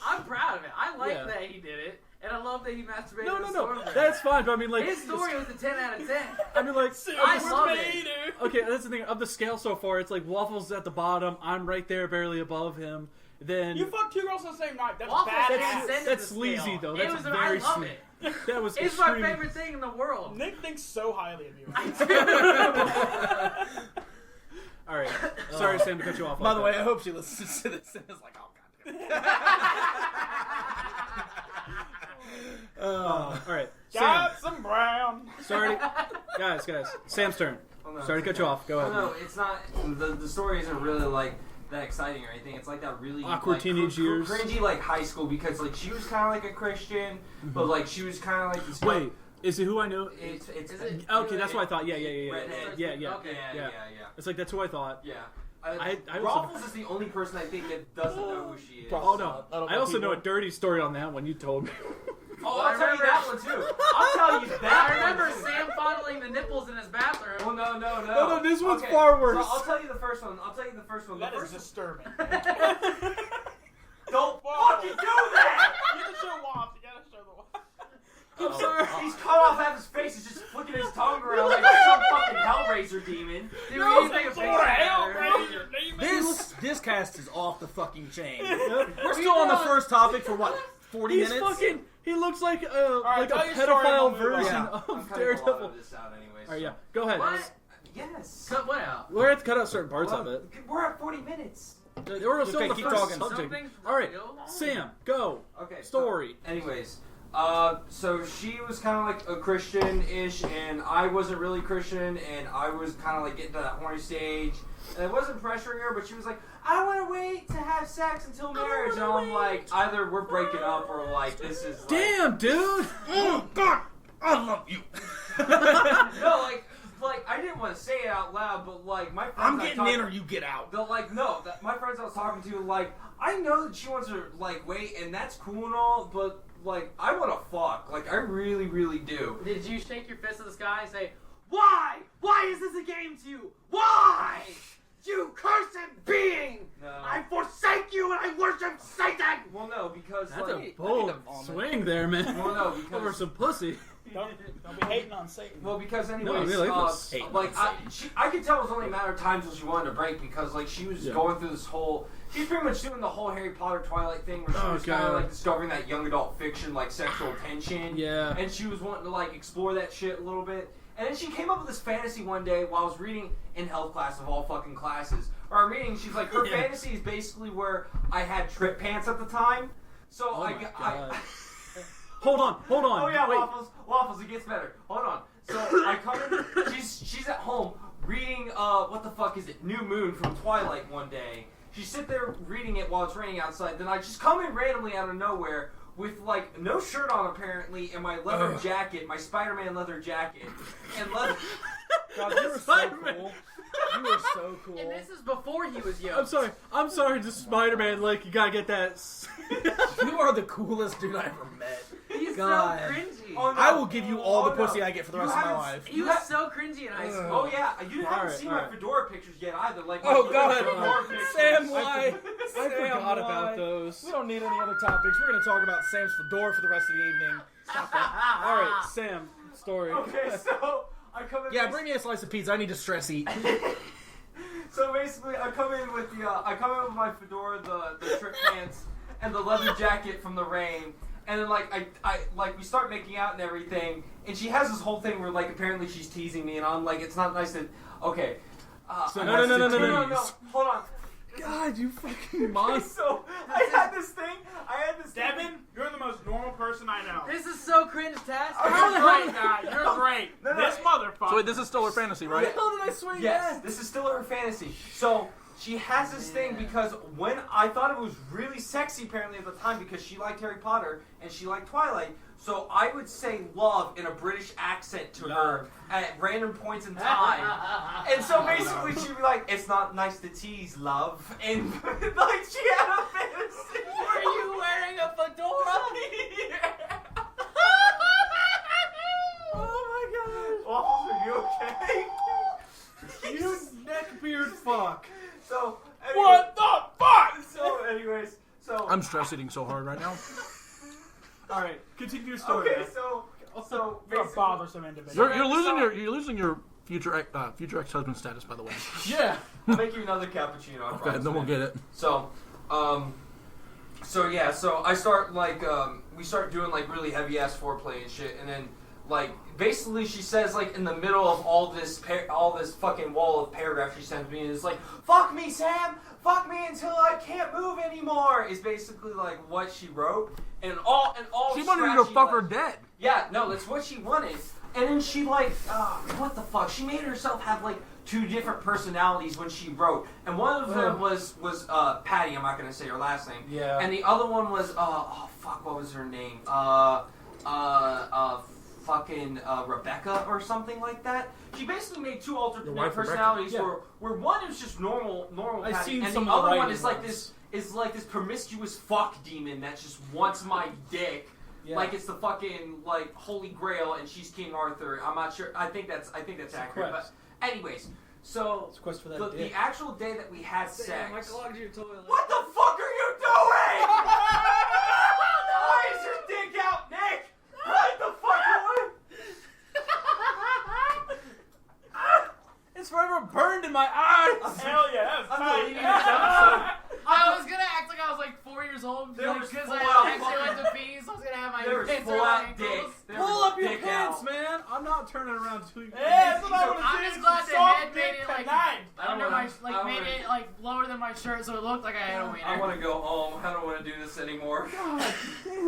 I'm proud of it. I like Yeah. that he did it, and I love that he masturbated. No, with no. Stormfront. That's fine, but I mean like His story was a 10 out of 10. I mean like I Super love it. Spader. okay, that's the thing. Of the scale so far, it's like Waffles at the bottom. I'm right there, barely above him. Then You fucked 2 girls on the same night. That's Waffles badass. transcended that's the sleazy scale. though. It That's was, very I love sleazy. it. That was It's my extreme. favorite thing in the world. Nick thinks so highly of you. I do. All right, sorry Sam to cut you off. By like the that. way, I hope she listens to this and is like, oh, God. All right, Sam. Got some brown. Sorry, guys. Sam's turn. Sorry to cut you off. Go ahead. No, it's not. The story isn't really like that exciting or anything. It's like that really Awkward like, teenage years. cringy like high school because like she was kind of like a Christian, but like she was kind of like this. Wait, is it who I know? It's Is it- Okay, that's what I thought. Yeah. Redhead. Yeah. Okay. Yeah. It's like that's who I thought. Yeah. I also- Waffles is the only person I think that doesn't know who she is. Oh no! I also know a dirty story on that one. You told me. Oh, I'll tell you that one too. I'll tell you that. I remember one too. Sam fondling the nipples in his bathroom. Oh no! No, this one's far worse. So I'll tell you the first one. The That is first disturbing. Don't fucking do that! You gotta show Wops. You gotta show the Wops. I'm sorry. He's cut off half his face. He's just flicking his tongue around like some fucking Hellraiser demon. Dude, No, we need to take a Some picture sort of together. Hellraiser demon. This cast is off the fucking chain. Yep. We're still on the first topic for what, 40 He's minutes? fucking. He looks like a right, tell your story, pedophile we'll move on. version I'm of cutting a lot Daredevil. of this out anyways. All right, yeah. Go ahead. What? Yes. Cut what out? We're going to cut out certain parts of it. We're at 40 minutes. We're still Okay, on the keep first talking. subject. Something- All right, go on. Sam, go. Okay. Story. Anyways, so she was kind of like a Christian-ish, and I wasn't really Christian, and I was kind of like getting to that horny stage. And I wasn't pressuring her, but she was like, I want to wait to have sex until marriage. And I'm like, either we're breaking up or like this is like... Damn, dude. Oh, God! I love you! No, like, like, I didn't want to say it out loud, but like my friends I'm getting in or you get out. They're like, no, my friends I was talking to, like, I know that she wants to like wait, and that's cool and all, but like I want to fuck, like I really, really do. Did you shake your fist at the sky and say, "Why? Why is this a game to you? Why? You cursed being! No. I forsake you and I worship Satan!" Well, no, because That's like, a bold swing there, man. well, no, because Over some pussy. Don't be hating on Satan. Well, because anyways, No, I really like like I could tell it was only a matter of times when she wanted to break because like she was going through this whole. She's pretty much doing the whole Harry Potter Twilight thing where she was kind of like discovering that young adult fiction like sexual tension. Yeah. And she was wanting to like explore that shit a little bit. And then she came up with this fantasy one day while I was reading in health class of all fucking classes. Where I'm reading, she's like, her fantasy is basically where I had trip pants at the time. So I Hold on. Oh yeah, Wait. Waffles, it gets better. Hold on. So I come in, she's at home reading, what the fuck is it, New Moon from Twilight one day. She sit there reading it while it's raining outside, then I just come in randomly out of nowhere with, like, no shirt on apparently, and my leather jacket, my Spider-Man leather jacket, and leather... God, you were so cool. You were so cool. And this is before he was young. I'm sorry, just Spider-Man, like, you gotta get that... You are the coolest dude I ever met. He's God. so cringy. Oh, no. I will give you all the no. pussy I get for the You rest of my haven't- life. He was so cringy in high school. Oh yeah, you haven't seen my alright. fedora pictures yet either. Like, Oh, my God. fedora pictures. Sam, why? I forgot about those. We don't need any other topics. We're going to talk about Sam's fedora for the rest of the evening. Stop that. Alright, Sam, story. Okay, so I come in. Yeah, bring me a slice of pizza. I need to stress eat. So basically, I come in with my fedora, the trip pants, and the leather jacket from the rain. And then, like, I we start making out and everything, and she has this whole thing where, like, apparently she's teasing me, and I'm like, it's not nice to, okay. No, hold on. God, you fucking monster. So, I had this thing. Devin, you're the most normal person I know. This is so cringe, Taz. You're great, guy. You're great. No, This motherfucker. So wait, this is still her fantasy, right? How did I swing Yes, this is still her fantasy. So, she has this thing because when I thought it was really sexy apparently at the time because she liked Harry Potter and she liked Twilight, so I would say love in a British accent to her at random points in time. And so basically she'd be like, it's not nice to tease, love. And like she had a fantasy. Were you wearing a fedora? Yeah. Oh my god. Waffles, are you okay? You neckbeard fuck. So, anyways, What the fuck? anyways, I'm stress eating so hard right now. Alright, continue your story. okay, so You're a basically, bothersome individual. You're losing your future ex-husband status, by the way. Yeah. I'll make you another cappuccino. I Okay, promise, then we'll man. get it. So I start like we start doing like really heavy ass foreplay and shit, and then like basically she says like in the middle of all this fucking wall of paragraphs she sends me, and it's like, fuck me, Sam, fuck me until I can't move anymore. Is basically like what she wrote, and all She wanted you to scratchy, fuck her like- dead. Yeah, no, that's what she wanted. And then she like, what the fuck? She made herself have like two different personalities when she wrote, and one of them was Patty. I'm not gonna say her last name. Yeah. And the other one was what was her name? Rebecca or something like that. She basically made two alternate wife, Rebecca? personalities Yeah. where one is just normal I've Patty, seen and some the of the other one writing is like ones. this promiscuous fuck demon that just wants my dick. Yeah. Like it's the fucking like Holy Grail, and she's King Arthur. I'm not sure. I think that's accurate. But quest. anyways, so It's a quest for that the dick. actual day that we had sex. Sam, I clogged your toilet. What the fuck are you doing? Why is your dick out, Nick? What the fuck? It's forever burned in my eyes. Hell yeah, that's I'm tight. deleting this episode. I was gonna act like I was like 4 years old There was because full I out actually fucking- went to pee, so I was gonna have my There was pants full around my out dick. ankles. There Pull was up your dick pants, out. man. I'm not turning around to you. Yeah, that's what I want to I'm do. just glad the Soft head made dick it like tonight. under my like I made wanna- it like lower than my shirt, so it looked like I had a wiener. I want to go home. I don't want to do this anymore.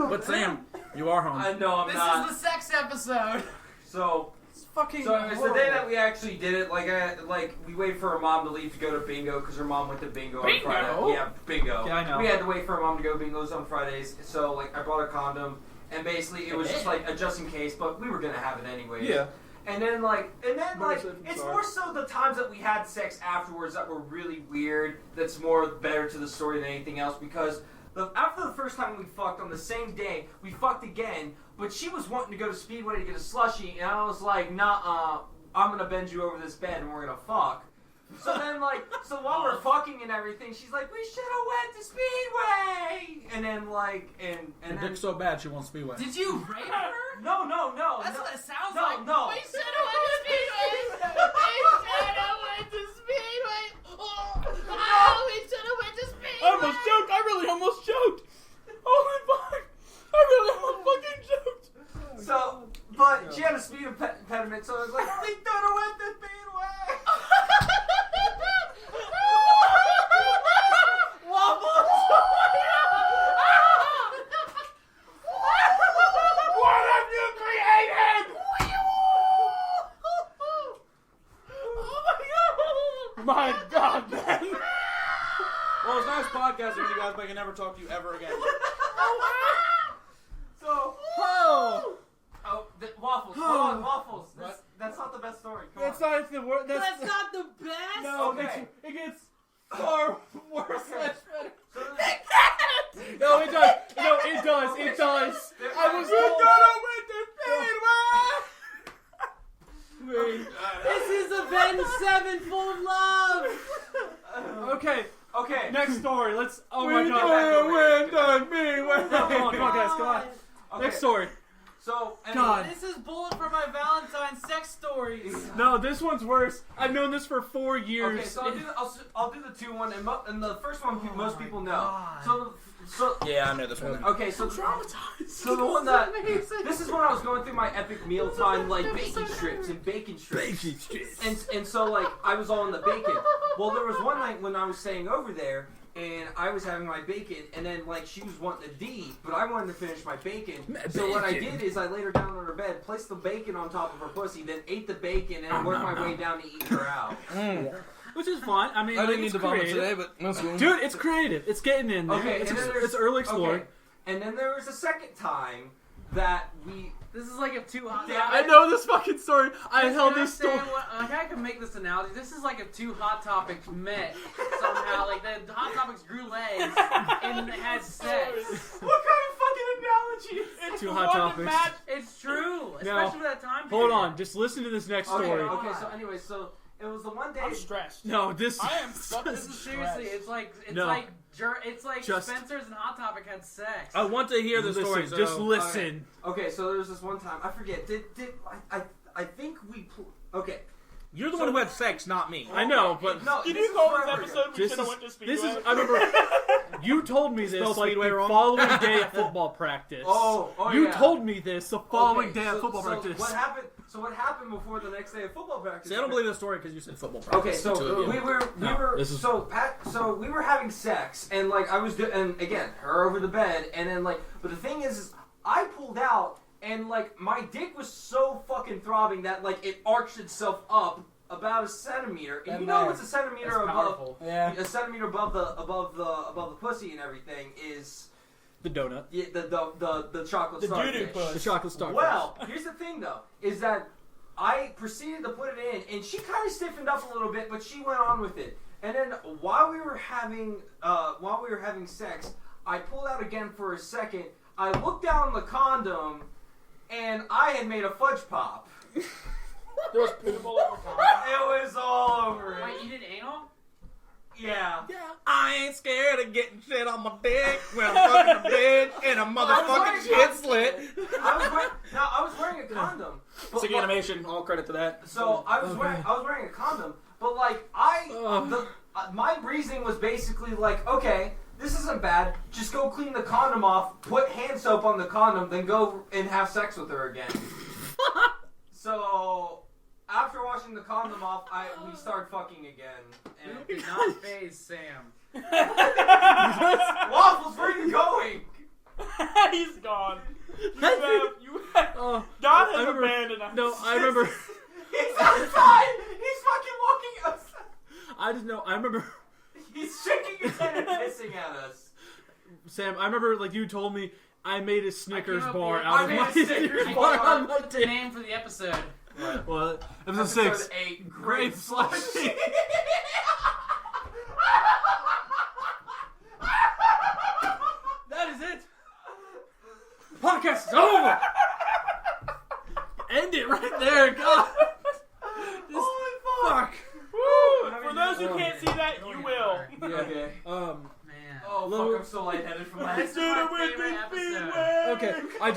But Sam, you are home. I know I'm This not. is the sex episode. So It's fucking So it was the day horrible. that we actually did it. Like we waited for her mom to leave to go to bingo because her mom went to bingo on Bingo? Friday. Yeah, bingo. Yeah, I know. We had to wait for her mom to go bingos on Fridays. So like I brought a condom, and basically it was just like a just in case, but we were gonna have it anyway. Yeah. And then it's more so the times that we had sex afterwards that were really weird. That's more better to the story than anything else because after the first time we fucked on the same day, we fucked again. But she was wanting to go to Speedway to get a slushie, and I was like, nah, I'm gonna bend you over this bed and we're gonna fuck. So then, so while we're fucking and everything, she's like, we should have went to Speedway! And then, and dick's so bad she wants Speedway. Did you rape her? No. That's what it sounds No, like. no. We should have went to Speedway! We should have went to Speedway! We should have went to Speedway! I almost choked. I really almost choked. Oh my fuck. I really almost fucking choked. So, but she had a speed impediment, so I was like, we should have went to Speedway! Waffles! What have you created? My God, man. Well, it's nice podcasting with you guys, but I can never talk to you ever again. So, Waffles. Hold on, Waffles. That's not the best story. Come on. not the word. That's not the best! No, Okay. it gets far worse. Okay. So No, it does. No, it does. It does. I was Wait. This is Avenged Sevenfold Love! Okay. Next story. Let's. Oh Win, my God. win, done, Come on, guys. Come on. Okay. Next story. So, God. This is bullet for my Valentine's sex stories. No, this one's worse. I've known this for 4 years. Okay, so I'll do the 2-1, and the first one most people know. So Yeah, I know this one. okay, so Traumatized. so the one that this is when I was going through my epic mealtime bacon strips. And so I was all in the bacon. Well, there was one night when I was staying over there. And I was having my bacon, and then she was wanting to D, but I wanted to finish my bacon. So what I did is I laid her down on her bed, placed the bacon on top of her pussy, then ate the bacon, and worked my way down to eat her out. Which is fine. I mean, I didn't it's need to vomit creative. today, but that's cool. Dude, it's creative. It's getting in there. Okay, it's, and then there's- it's early exploring. Okay. And then there was a second time that we. This is like if two hot Damn I know this fucking story. I held this story. I can make this analogy. This is like if two hot topics met somehow. Like the hot topics grew legs and they had sex. What kind of fucking analogy? It's Two the hot one topics. that It's true, Now, especially for that time Hold period. on. Just listen to this next story. Okay. So anyway, so it was the one day. I'm stressed. No, this. I am fucking This is seriously. stressed. It's like Just- Spencer's and Hot Topic had sex. I want to hear the Listen, story. So. just listen. Okay, so there was this one time. I forget. I think we. Okay. You're the one who had sex, not me. I know, but No, Did this you is call this forever ago. episode? We This should have is- went to Speedway. this is. I remember. You told me this Spell like Speedway the wrong. following day at football practice. Oh, You yeah. told me this the following Okay, day at football so practice. What happened? So what happened before the next day of football practice? See, I don't believe the story because you said football practice. Okay, so we were this is- so we were having sex, and I was and again her over the bed, and then but the thing is I pulled out, and my dick was so fucking throbbing that it arched itself up about a centimeter, and you know it's a centimeter That's above powerful. Yeah. a centimeter above the pussy and everything is the donut. the chocolate The starfish. doo-doo puss. The chocolate star. Well, here's the thing though, is that I proceeded to put it in, and she kind of stiffened up a little bit, but she went on with it. And then while we were having sex, I pulled out again for a second. I looked down the condom, and I had made a fudge pop. There was poop all over the It was all over it. Wait, you did anal? Yeah. I ain't scared of getting shit on my dick when I'm fucking a bitch and a motherfucking shit slit. I was wearing a condom. But Sick animation. All credit to that. So I was wearing a condom, but my reasoning was basically okay, this isn't bad. Just go clean the condom off, put hand soap on the condom, then go and have sex with her again. So after washing the condom off, we started fucking again. And Did not phase Sam. Waffles, where are you going? He's gone. Oh, God I has remember- abandoned us. No, I remember. He's outside. He's fucking walking outside. I just know. I remember. He's shaking his head and pissing at us. Sam, I remember you told me I made a Snickers I came up bar with- out I of made my a Snickers Snickers bar. bar on my The dick. name for the episode. Well, episode 6. 8. Grape slushy. That is it. Podcast is over. End it right there, God. Fuck. Woo! For those who can't see that, you will. Okay. Man. Oh, fuck, I'm so lightheaded from last Let's do it with favorite the episode. Speedway. Okay, I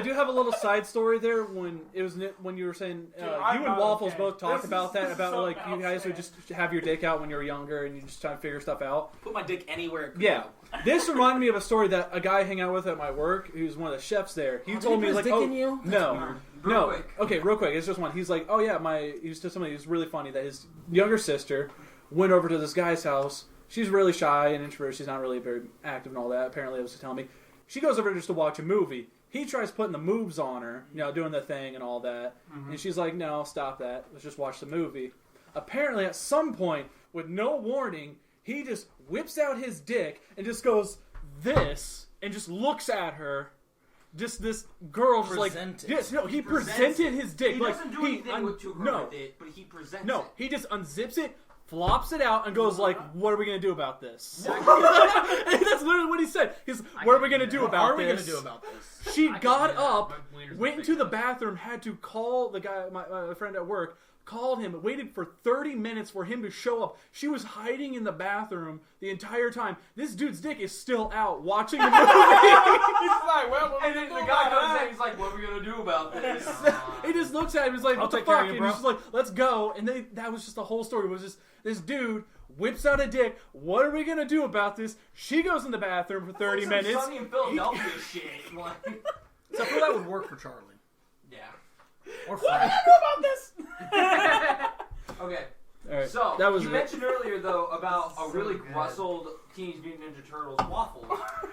do have a little side story there when you were saying Dude, you I'm and not Waffles okay. both talked This about is that about something like you else, guys would man. just have your dick out when you were younger and you just try to figure stuff out. Put my dick anywhere it could Yeah, go. this reminded me of a story that a guy I hang out with at my work, who's one of the chefs there. He told me, he's like, dick oh in you? no, Real no, quick. okay, real quick. It's just one. He's like, oh yeah, he was just somebody who's really funny that his younger sister went over to this guy's house. She's really shy and introverted. She's not really very active and all that. Apparently, it was telling me. She goes over just to watch a movie. He tries putting the moves on her, doing the thing and all that. Mm-hmm. And she's like, no, stop that. Let's just watch the movie. Apparently, at some point, with no warning, he just whips out his dick and just goes this and just looks at her. Just this girl just Present it. yes, no, he presents presented it. his dick. He like, doesn't do anything to her no, with it, but he presents no, it. he just unzips it, flops it out, and goes like, "What are we gonna do about this?" And that's literally what he said. He's, "What are we gonna do What about are we this?" gonna do about this? She I can got do that. up, My wiener's went big into the enough. bathroom, had to call the guy, my friend at work, called him, waited for 30 minutes for him to show up. She was hiding in the bathroom the entire time. This dude's dick is still out watching the movie. He's like, well, what And we then gonna the do guy about comes that? in, he's like, what are we gonna do about this? He just looks at him, he's like, I'll what the take care fuck? of you, And bro. he's just like, let's go. And that was just the whole story. It was just, this dude whips out a dick. What are we going to do about this? She goes in the bathroom for 30 Some minutes. Sunny in Philadelphia shit. Like, Except for that would work for Charlie. yeah. Or What do Frank. you know about this? Okay. All right, So, that was you it. mentioned earlier, though, about a So really good. rustled Teenage Mutant Ninja Turtles Waffles.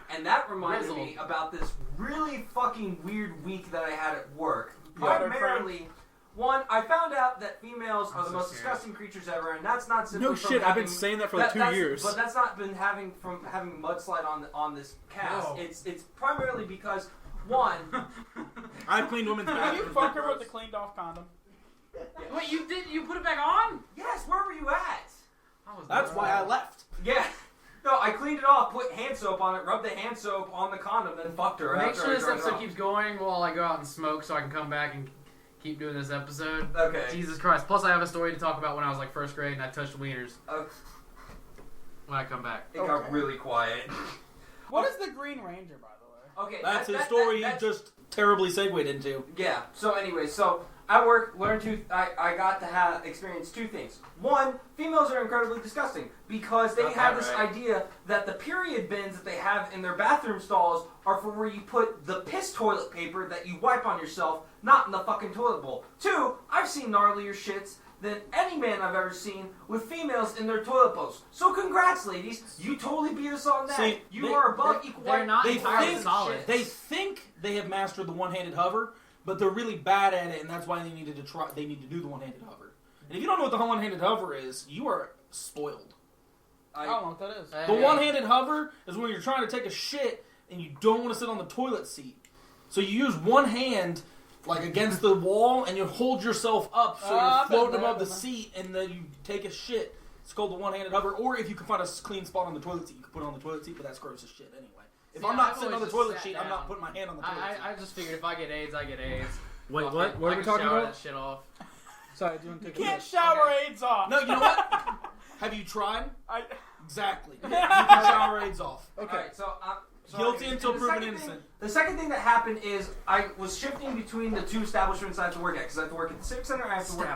And that reminded me about this really fucking weird week that I had at work. Primarily, one, I found out that females are the so most serious. disgusting creatures ever, and that's not simply No from shit, I've been having- saying that for like 2 years. But that's not been having mudslide on this cast. Whoa. It's primarily because, one, I've cleaned women's Did you bathrooms. fuck her with the cleaned off condom? Wait, you did? You put it back on? yes, where were you at? That's why I left. Yeah. No, I cleaned it off, put hand soap on it, rubbed the hand soap on the condom, then fucked her. Make after sure I this dried it episode off. keeps going while I go out and smoke so I can come back and keep doing this episode. Okay. Jesus Christ. Plus, I have a story to talk about when I was like first grade and I touched wieners when I come back. It got really quiet. What is the Green Ranger, by the way? Okay. That's his story you just terribly segued into. Yeah. So anyway, at work, I got to experience two things. One, females are incredibly disgusting because they Got have that this right. idea that the period bins that they have in their bathroom stalls are for where you put the piss toilet paper that you wipe on yourself, not in the fucking toilet bowl. Two, I've seen gnarlier shits than any man I've ever seen with females in their toilet bowls. So congrats, ladies. You totally beat us on that. See, you they- are above equal they're white. not They entirely think, solid. they think they have mastered the one-handed hover, but they're really bad at it, and that's why they needed to try. They need to do the one-handed hover. And if you don't know what the one-handed hover is, you are spoiled. I don't know what that is. The one-handed hover is when you're trying to take a shit and you don't want to sit on the toilet seat. So you use one hand like against the wall and you hold yourself up so you're floating above the seat and then you take a shit. It's called the one-handed hover. Or if you can find a clean spot on the toilet seat, you can put it on the toilet seat, but that's gross as shit anyway. If See, I'm not I've sitting on the always toilet just seat, sat I'm not down. putting my hand on the toilet seat. I just figured if I get AIDS, I get AIDS. Wait, Fuck what? it. What I are we can talking shower about? that shit off. Sorry, do you want to take You a can't look? shower AIDS off. No, you know what? Have you tried? I, Exactly. You can shower AIDS off. Okay. Alright, so Guilty anyways, until the proven second innocent. The second thing that happened is I was shifting between the two establishments I have to work at because I have to work at the Civic Center and I have to work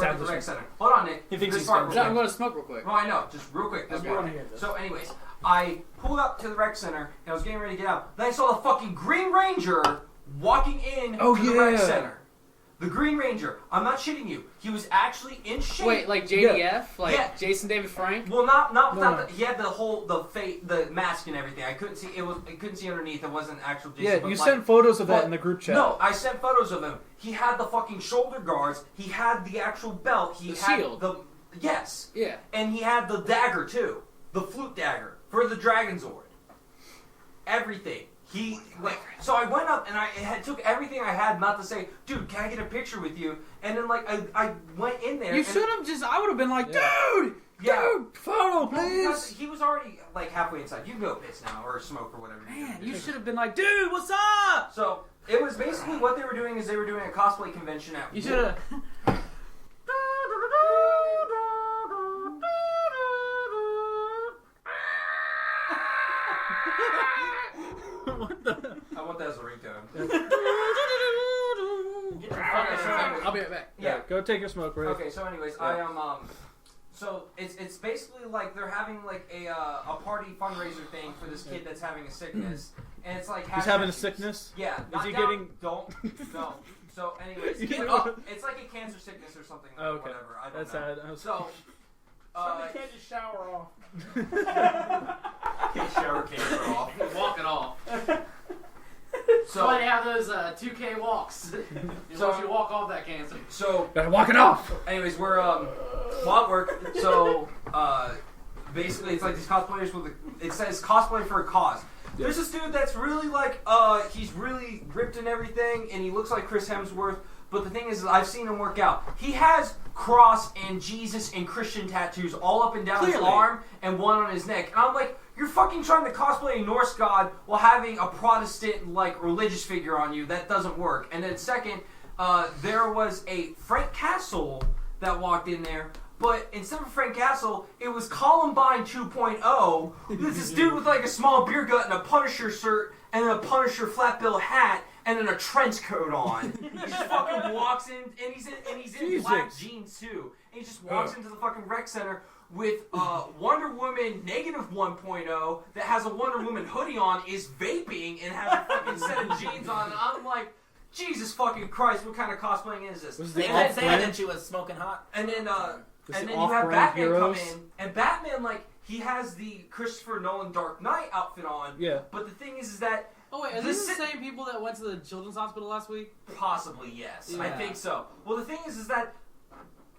at the Rec Center. Hold on, Nick. He thinks This he's part real famous. I'm quick. going to smoke real quick. No, I know. Just real quick. This I do part. wanna hear this. So, anyways, I pulled up to the Rec Center and I was getting ready to get out. Then I saw the fucking Green Ranger walking in Oh, to the Rec yeah. Center. The Green Ranger. I'm not shitting you. He was actually in shape. Wait, like JDF? Like Yeah. Jason David Frank? Well, not No, without no. the. He had the mask and everything. I couldn't see. I couldn't see underneath. It wasn't actual Jason. Yeah, but you like, sent photos of that but- in the group chat. No, I sent photos of him. He had the fucking shoulder guards. He had the actual belt. He The had shield. the yes, Yeah. and he had the dagger too, the flute dagger for the Dragon Zord. Everything. So I went up and took everything I had not to say, dude, can I get a picture with you? And then I went in there. You should have I would have been like, dude, photo, please. He was already like halfway inside. You can go piss now or smoke or whatever. Man, you should have been like, dude, what's up? So it was basically what they were doing is they were doing a cosplay convention at. You should have. What the? I want that as a ringtone. I'll be right back. Yeah, go take your smoke break. Okay, so anyways, so it's basically like they're having like a party fundraiser thing for this kid that's having a sickness, and it's like he's having a sickness. Yeah, is he getting? No. So anyways, it's like a cancer sickness or something. Like okay, whatever. I don't that's know. sad. So. Somebody can't just shower off. Can't shower cancer off. Walk it off. So why do you have those 2K walks? So you walk off that cancer. So gotta walk it off. Anyways, we're plot work. So basically, it's like these cosplayers with it says cosplay for a cause. There's this dude that's really like he's really ripped and everything, and he looks like Chris Hemsworth. But the thing is, I've seen him work out. He has cross and Jesus and Christian tattoos all up and down his arm and one on his neck. And I'm like, you're fucking trying to cosplay a Norse god while having a Protestant, like, religious figure on you. That doesn't work. And then second, there was a Frank Castle that walked in there. But instead of Frank Castle, it was Columbine 2.0. This dude with, like, a small beer gut and a Punisher shirt and a Punisher flat bill hat. And then a trench coat on. He just fucking walks in, and he's in black jeans too. And he just walks into the fucking rec center with Wonder Woman -1.0 that has a Wonder Woman hoodie on, is vaping, and has a fucking set of jeans on. And I'm like, Jesus fucking Christ, what kind of cosplaying is this? They didn't say that she was smoking hot. And then you have Batman come in, and Batman, like, he has the Christopher Nolan Dark Knight outfit on. Yeah. But the thing is that. Oh wait, are these the same people that went to the children's hospital last week? Possibly, yes. Yeah. I think so. Well, the thing is that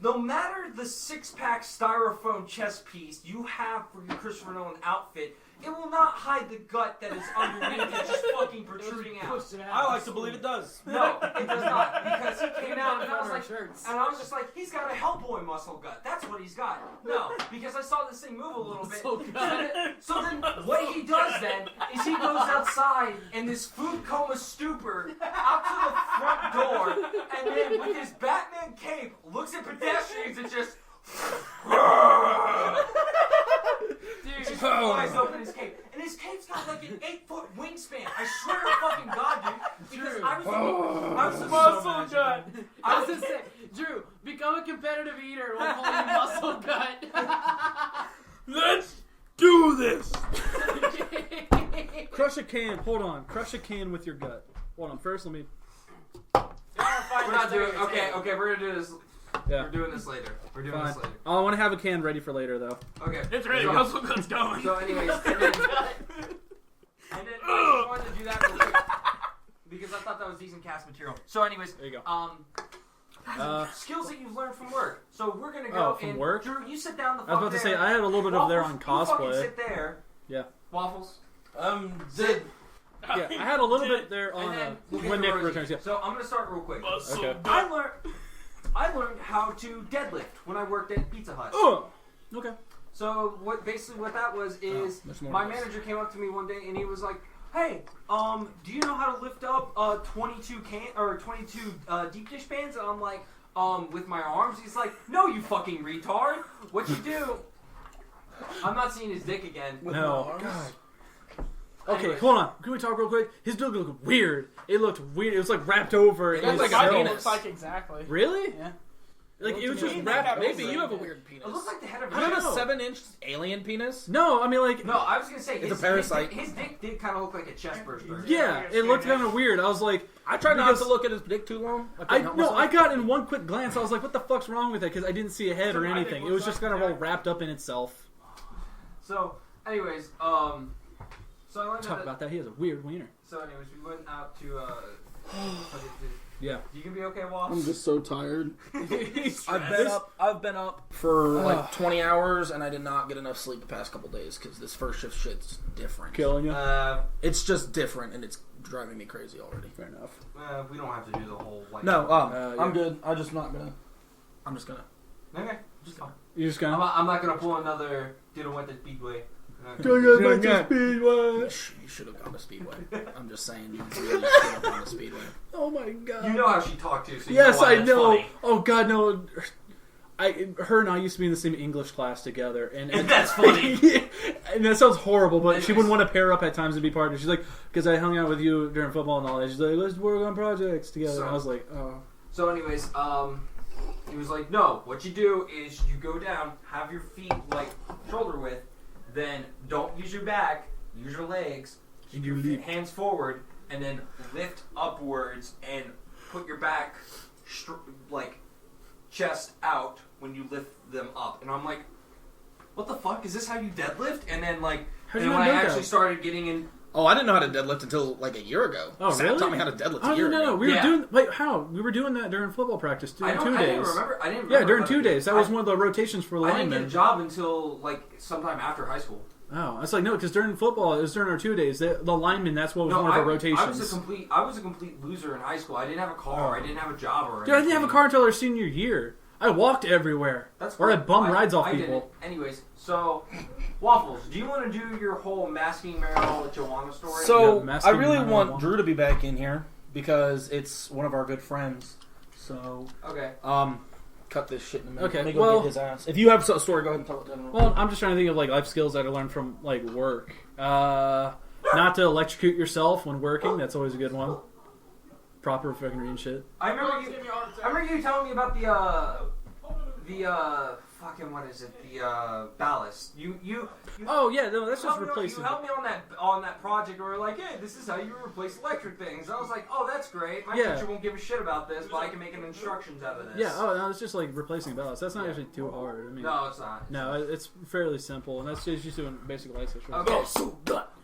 no matter the six-pack styrofoam chest piece you have for your Christopher Nolan outfit, it will not hide the gut that is underneath it just fucking protruding out. I like to believe it does. No, it does not. Because he came out and I was like, shirts. and I was just like, he's got a Hellboy muscle gut. That's what he's got. No, because I saw this thing move a little bit. So then what he does then is he goes outside in this food coma stupor out to the front door, and then with his Batman cape looks at pedestrians and just dude, just flies open his cape. And his cape's got like an 8-foot wingspan. I swear to fucking God, dude. Because I was muscle gut. I was gonna say, Drew, become a competitive eater while calling you muscle gut. Let's do this. Crush a can. Hold on. Crush a can with your gut. Hold on. First, let me. We're not doing. Okay, we're gonna do this. Yeah. We're doing this later. We're doing this later. Oh, I want to have a can ready for later, though. Okay. It's ready. Muscle gut's going. So, anyways, and then I wanted to do that real quick because I thought that was decent cast material. So, anyways, there you go. Skills that you've learned from work. So we're gonna go. From work? Drew, you sit down. I was about to say I had a little bit of there on Waffles, you cosplay. fucking sit there. Yeah. Waffles. Did Yeah, I had a little bit there on when Nick returns. Yeah. So I'm gonna start real quick. Okay. I learned how to deadlift when I worked at Pizza Hut. Okay. So what that was is my manager came up to me one day and he was like, "Hey, do you know how to lift up 22 deep dish pans?" And I'm like, with my arms. He's like, "No, you fucking retard. What you do?" I'm not seeing his dick again. No. God. Okay, Anyways. hold on. Can we talk real quick? His dick looked weird. It looked weird. It was like wrapped over. It his looked like a cell. penis. Looks like exactly. Really? Yeah. Like it was just me wrapped. like that. Maybe you have a weird penis. It looks like the head of You have a know. 7-inch alien penis? No, I mean like. No, I was gonna say It's a parasite. His dick did kind of look like a chest burster. Yeah, it looked kind of weird. I was like, I tried not Because- to look at his dick too long. I got in one quick glance. I was like, what the fuck's wrong with it? Because I didn't see a head or anything. It was just kind of all wrapped up in itself. So, anyways, so I learned Talk about that. He has a weird wiener. So, anyways, we went out to Yeah. You can be okay, Waffles? I'm just so tired. I've been up for like 20 hours, and I did not get enough sleep the past couple days because this first shift shit's different. Killing you. It's just different, and it's driving me crazy already. Fair enough. We don't have to do the whole. Like, No, yeah. I'm good. I'm just gonna. Okay, just fine. You just gonna. I'm not gonna pull another. Didn't went to Speedway. Speedway. You should have gone to Speedway. I'm just saying, you really should have gone to Speedway. Oh my god. You know how she talked to, so you Yes, know why I that's know. funny. Oh god, no. Her and I used to be in the same English class together, and That's funny. and that sounds horrible, but she wouldn't want to pair up at times and be partners. She's like, because I hung out with you during football and all that. She's like, let's work on projects together. So- and I was like, oh. So, anyways, he was like, no, what you do is you go down, have your feet like shoulder width, then don't use your back, use your legs, keep your hands forward, and then lift upwards and put your back like chest out when you lift them up. And I'm like, what the fuck? Is this how you deadlift? And then like, How'd and you when not I know actually that? started getting in. Oh, I didn't know how to deadlift until like a year ago. Oh, Sam really? taught me how to deadlift Oh, a year no. ago. We were Yeah. doing. Wait, how? We were doing that during football practice, during 2 days. I didn't remember. Yeah, during how 2 to- days. That was one of the rotations for the I didn't linemen. get a job until like sometime after high school. Oh, I was like, no, because during football, it was during our 2 days. The linemen, that's what was one of the rotations. I was a complete loser in high school. I didn't have a car. I didn't have a job or Dude, I didn't have a car until our senior year. I walked everywhere. That's or I cool. bummed rides off I people. didn't. Anyways, so Waffles, do you want to do your whole masking marijuana Joanna story? So Yeah, masking I really marijuana. want Drew to be back in here because it's one of our good friends. So Okay. cut this shit in a minute. Okay, Let me go well- get his ass. If you have a story, go ahead and tell it. Then. Well, I'm just trying to think of like life skills that I learned from like work. Not to electrocute yourself when working. That's always a good one. Proper fucking reading shit. I remember you telling me about the fucking what is it? The ballast. You Oh yeah, no, that's just helped me replacing. You helped me on that project where we were like, hey, this is how you replace electric things. I was like, oh, that's great. My Yeah. teacher won't give a shit about this, but I can make an instructions out of this. Yeah. Oh no, it's just like replacing ballast. That's not actually too hard. I mean, No, it's not. no, it's fairly simple, and that's just doing basic life skills. Okay.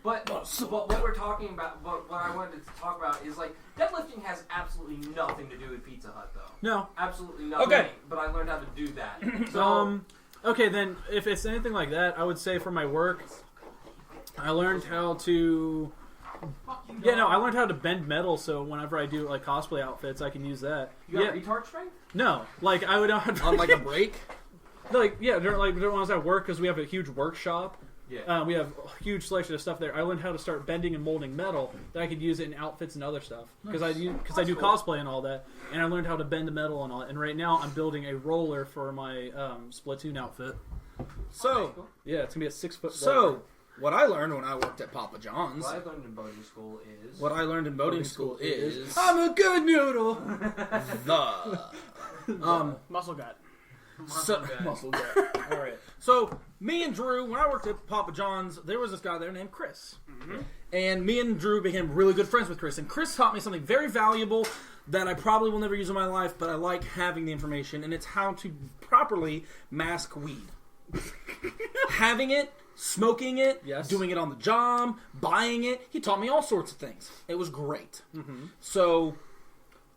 But what we're talking about, what I wanted to talk about is like deadlifting has absolutely nothing to do with Pizza Hut, though. No. Absolutely nothing. Okay. But I learned how to do that. So, Okay, then if it's anything like that, I would say for my work, I learned how to. Yeah, no, I learned how to bend metal, so whenever I do like cosplay outfits, I can use that. you got retard strength? No, like I would on like a break. during when I was at work, because we have a huge workshop. Yeah. We have a huge selection of stuff there. I learned how to start bending and molding metal that I could use it in outfits and other stuff because I do cool. cosplay and all that, and I learned how to bend metal and all that. And right now I'm building a roller for my Splatoon outfit. So Yeah, it's gonna be a 6 foot. So what I learned when I worked at Papa John's. What I learned in boating school is. What I learned in boating school is I'm a good noodle. the Muscle gut. muscle gut. All right. So me and Drew, when I worked at Papa John's, there was this guy there named Chris, and me and Drew became really good friends with Chris. And Chris taught me something very valuable that I probably will never use in my life, but I like having the information, and it's how to properly mask weed. Having it, smoking it, Yes. doing it on the job, buying it. He taught me all sorts of things. It was great. So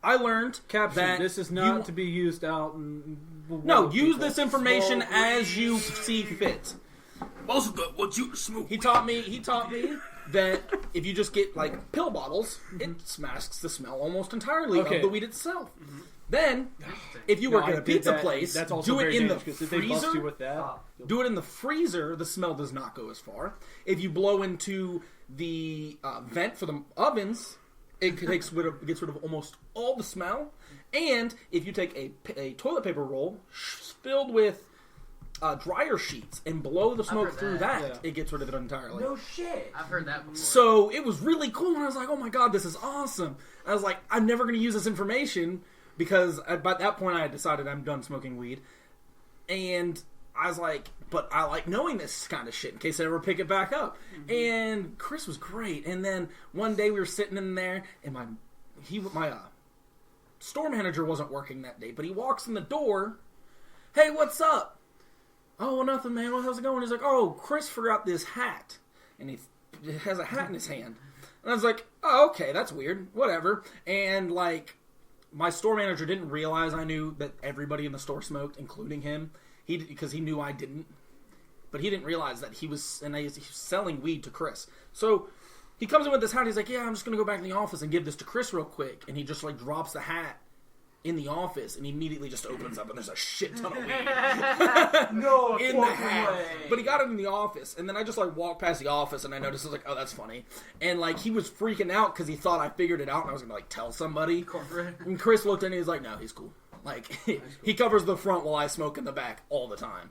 I learned Caption: that this is not to be used out. No, use this information as you see fit. Most of what you smoke. He taught me that if you just get like pill bottles, it masks the smell almost entirely of the weed itself. Then, if you work at a pizza place, that's also do it very in the dangerous, 'cause if they bust you freezer. with that. Do it in the freezer. The smell does not go as far. If you blow into the vent for the ovens, it gets rid of almost all the smell. And if you take a toilet paper roll filled with dryer sheets and blow the smoke heard through that. that, it gets rid of it entirely. No shit. I've heard that before. So it was really cool, and I was like, "Oh my god, this is awesome!" I was like, "I'm never going to use this information because by that point I had decided I'm done smoking weed." And I was like, "But I like knowing this kind of shit in case I ever pick it back up." And Chris was great. And then one day we were sitting in there, and my store manager wasn't working that day, but he walks in the door. "Hey, what's up?" "Oh, well, nothing, man. How's it going?" He's like, "Oh, Chris forgot this hat." And he has a hat in his hand. And I was like, "Oh, okay, that's weird. Whatever." And, like, my store manager didn't realize I knew that everybody in the store smoked, including him. Because he knew I didn't. But he didn't realize that he was selling weed to Chris. So he comes in with this hat. He's like, yeah, I'm just going to go back in the office and give this to Chris real quick. And he just like drops the hat in the office and immediately just opens up and there's a shit ton of weed. No, in the hat. Way. But he got it in the office. And then I just like walked past the office and I noticed, I was like, oh, that's funny. And like he was freaking out because he thought I figured it out and I was going to like tell somebody. Corporate. And Chris looked at me and he's like, no, he's cool. Like, he covers the front while I smoke in the back all the time.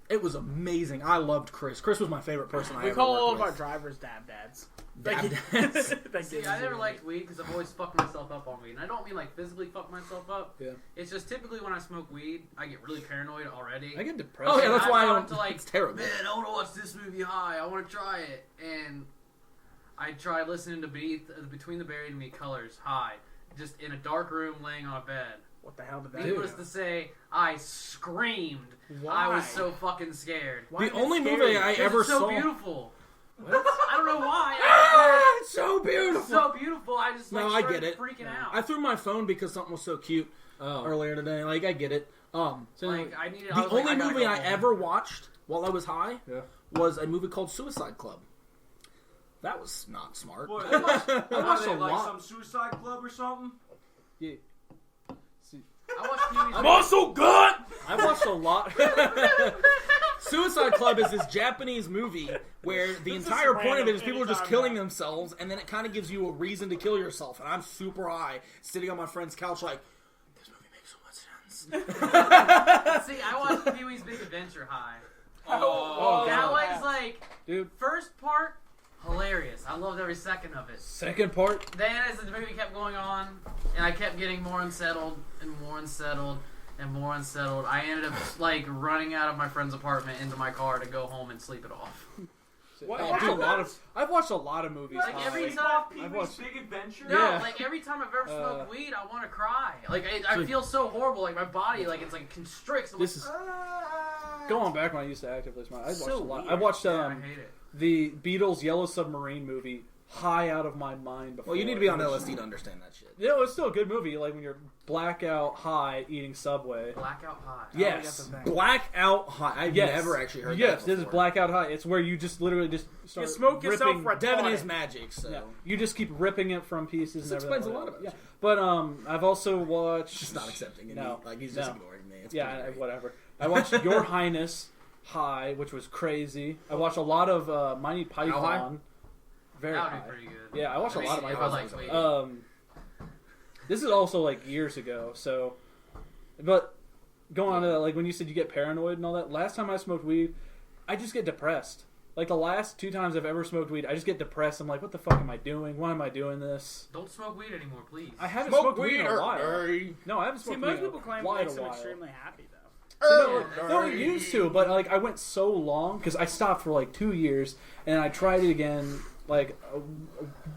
It was amazing. I loved Chris. Chris was my favorite person I ever worked with. We call all of our drivers dab dads. Dab dads. See, I never liked weed because I've always fucked myself up on weed. And I don't mean like physically fuck myself up. Yeah. It's just typically when I smoke weed, I get really paranoid already. I get depressed. Oh, yeah, that's why I don't. To, like, it's terrible. Man, I want to watch this movie high. I want to try it. And I tried listening to Between the Buried and Me Colors high. Just in a dark room laying on a bed. What the hell did that do? Needless to say, I screamed. Why? I was so fucking scared. The only movie I ever it's so saw. Beautiful. I don't know why. It's so beautiful. So beautiful. I just I get it. Freaking out. I threw my phone because something was so cute earlier today. Like I get it. I needed. The only movie I ever watched while I was high was a movie called Suicide Club. That was not smart. What? I watched a like lot. some suicide club or something? Yeah. I watched Pee-wee's Muscle gut! I watched a lot. Suicide Club is this Japanese movie where the entire point of it is people are just killing themselves, and then it kind of gives you a reason to kill yourself. And I'm super high, sitting on my friend's couch like, this movie makes so much sense. See, I watched Pee-wee's Big Adventure high. Oh, that yeah. was like, dude. First part, hilarious. I loved every second of it. Second part? Then as the movie kept going on, and I kept getting more unsettled and more unsettled and more unsettled, I ended up like running out of my friend's apartment into my car to go home and sleep it off. I've watched a lot of movies. Like every time, I've watched Big Adventure. No, like every time I've ever smoked weed, I want to cry. Like I feel so horrible. Like my body, like it's like constricts. I'm this like, is going back when I used to actively smoke. I watched so a lot. weird. I watched I hate it. the Beatles' Yellow Submarine movie high out of my mind before. Well, you need to be on LSD to understand that shit. Yeah, it's still a good movie. Like when you're blackout high eating Subway. Blackout high. Yes, blackout high. I've never actually heard that. Yes, before. this is blackout high. It's where you just literally just start you smoke yourself ripping. retarded. Devin is magic, so You just keep ripping it from pieces. this and everything explains a like lot that. about you. But I've also watched. Just not accepting it. No, Like he's just ignoring me. It's whatever. I watched Your Highness high, which was crazy. I watched a lot of Monty Python. Very That would high. be pretty good. Yeah, I watched a lot of Monty Python. like weed. This is also like years ago. So, but going on to that, like when you said you get paranoid and all that. Last time I smoked weed, I just get depressed. Like the last 2 times I've ever smoked weed, I just get depressed. I'm like, what the fuck am I doing? Why am I doing this? Don't smoke weed anymore, please. I haven't smoked weed in a while. No, I haven't See, smoked most weed people claim it in makes a them while. extremely happy, though. No, it used to, but like I went so long because I stopped for like 2 years and I tried it again like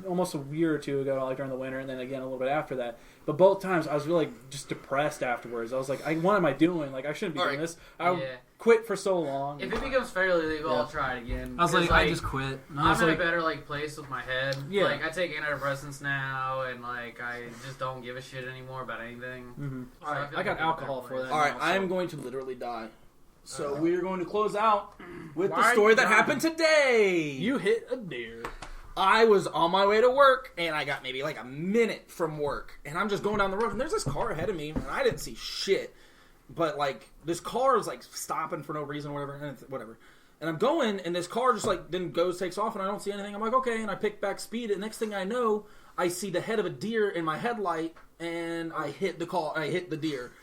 almost a year or 2 ago, like during the winter, and then again a little bit after that. But both times I was really like, just depressed afterwards. I was like, what am I doing? Like I shouldn't be doing this. I quit for so long. If it becomes fairly legal, I'll try it again. I was like, I just quit. I'm in a better like place with my head. Yeah. Like I take antidepressants now, and like I just don't give a shit anymore about anything. Mm-hmm. So All right, feel I got like I'm in a alcohol better for place. that. All right, now, I so- am going to literally die. So we are going to close out with Why the are story you that dying? happened today. You hit a deer. I was on my way to work, and I got maybe like a minute from work, and I'm just going down the road, and there's this car ahead of me, and I didn't see shit. But like this car is like stopping for no reason, whatever. And I'm going, and this car just like then takes off, and I don't see anything. I'm like, okay, and I pick back speed, and next thing I know, I see the head of a deer in my headlight, and I hit the deer.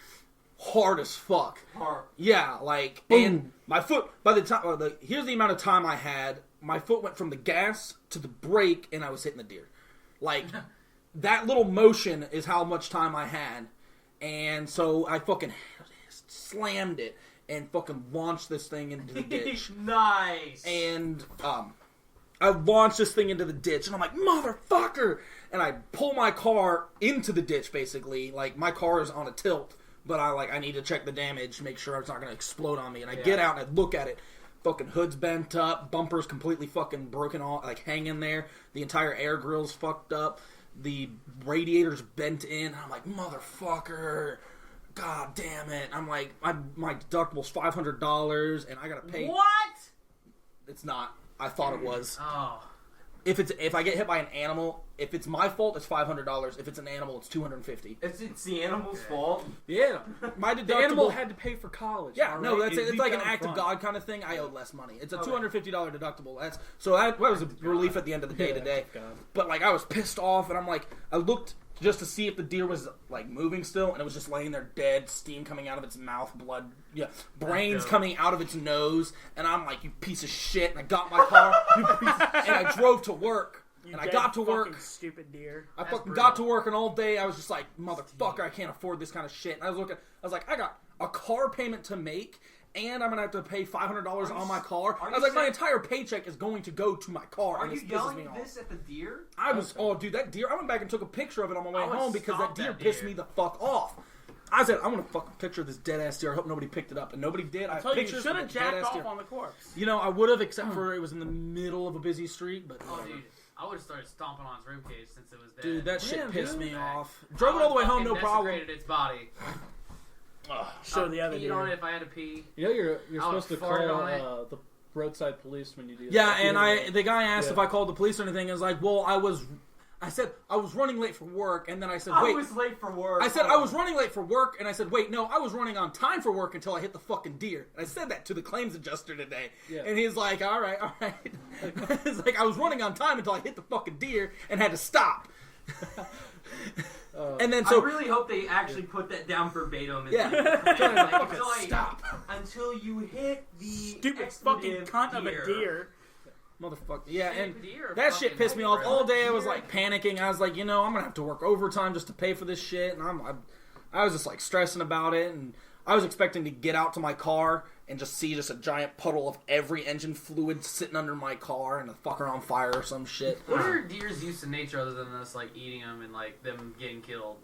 Hard as fuck. Hard. Yeah, like, and my foot, by the time, here's the amount of time I had, my foot went from the gas to the brake, and I was hitting the deer. Like, that little motion is how much time I had, and so I fucking slammed it, and fucking launched this thing into the ditch. Nice. And, I launched this thing into the ditch, and I'm like, motherfucker! And I pull my car into the ditch, basically, like, my car is on a tilt. But I need to check the damage, make sure it's not going to explode on me. And I get out and I look at it. Fucking hood's bent up. Bumper's completely fucking broken off, like hanging there. The entire air grill's fucked up. the radiator's bent in. I'm like, motherfucker. God damn it. I'm like, my deductible's $500 and I gotta pay. What? It's not. I thought it was. Oh. If I get hit by an animal, if it's my fault, it's $500. If it's an animal, it's $250. It's the animal's fault. Yeah, my deductible. The animal had to pay for college. Yeah, no, right? that's it. It's like an act of God kind of thing. I owe less money. It's a $250 deductible. That was a relief at the end of the day today. But like I was pissed off, and I'm like, I looked just to see if the deer was like moving still, and it was just laying there dead, steam coming out of its mouth, blood, brains coming out of its nose, and I'm like, you piece of shit, and I got my car, and I drove to work. And I got to work. Stupid deer. I fucking got to work, and all day I was just like, motherfucker, I can't afford this kind of shit. And I was like, I got a car payment to make, and I'm gonna have to pay $500 on my car. I was like, my entire paycheck is going to go to my car. Are and you this pisses yelling me off. this at the deer? I was, dude, that deer. I went back and took a picture of it on my way home because that deer pissed me the fuck off. I said, I want a fucking picture of this dead ass deer. I hope nobody picked it up, and nobody did. I told you, pictures should of have the jacked dead-ass off deer. on the corpse. You know, I would have, except for it was in the middle of a busy street. But Oh, dude. I would have started stomping on its ribcage since it was dead. dude, that shit Damn, pissed dude. me off. Drove it all the way home, no problem. Desecrated its body. Show the other Peed deer. on it if I had to pee. You know you're I supposed to would fart call on it. the roadside police when you do that. Yeah, and the guy asked Yeah. if I called the police or anything. I was like, well, I said I was running late for work, and then I said, I wait. was late for work. I said I was running late for work, and I said, wait, no, I was running on time for work until I hit the fucking deer. And I said that to the claims adjuster today. Yeah. And he's like, all right. It's like, I was running on time until I hit the fucking deer and had to stop. And then so... I really hope they actually put that down verbatim. Yeah. Stop. Until you hit the Stupid fucking cunt of a deer. Motherfucker. Yeah, and Deer that shit fucking pissed me off. deer. All day I was like panicking. I was like, I'm going to have to work overtime just to pay for this shit. And I was just like stressing about it. And I was expecting to get out to my car and just see just a giant puddle of every engine fluid sitting under my car and the fucker on fire or some shit. What are deer's use in nature other than us like eating them and like them getting killed?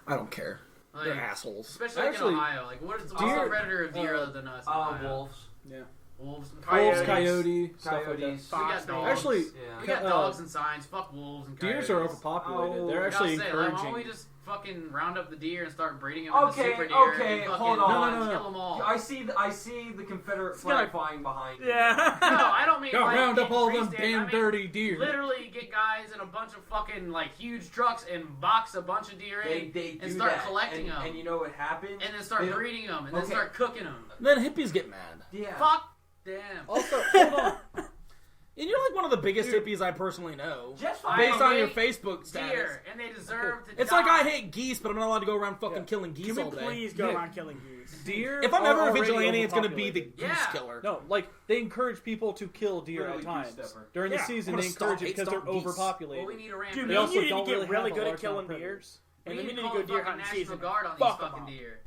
I don't care. Like, They're assholes. Especially like Actually, in Ohio. Like what's the deer- predator of deer other than us? In Ohio? Wolves. Yeah. Wolves. Wolves, Coyotes. coyote, stuff like that. Coyotes. We got dogs. Actually, Yeah. we got uh, dogs and signs. Fuck wolves and coyotes. Deers are overpopulated. Oh, They're actually Like, encouraging. why don't we just fucking round up the deer and start breeding them Okay, into super deer okay, and fucking hold on. No. kill them all? I see the Confederate flag flying behind you. Yeah. No, I don't mean Go like round up getting all tree them stands. damn I mean, dirty deer. Literally get guys in a bunch of fucking like huge trucks and box a bunch of deer in They and do start that. collecting them. And you know what happened? And then start They don't- breeding them, and then Okay. start cooking them. Then hippies get mad. Yeah. Fuck them. Also, hold on. And you're like one of the biggest hippies I personally know. Just Based on your hate Facebook status. deer, and they deserve to It's die. like I hate geese, but I'm not allowed to go around fucking killing geese Can we all day. please go Yeah. around killing geese? Deer. If I'm are ever a already vigilante, it's going to be the overpopulated. goose Yeah. killer. No, like they encourage people to kill deer Literally at times goose stepper. during Yeah, the season. I'm They gonna encourage it hate because they're stomp geese. overpopulated. Well, we need a ram. Dude, They me also and you don't need to get really really have a good at large killing amount of deers. We And then we need need to to go deer fucking hunting National season. Guard on Fuck these 'em fucking up. deer.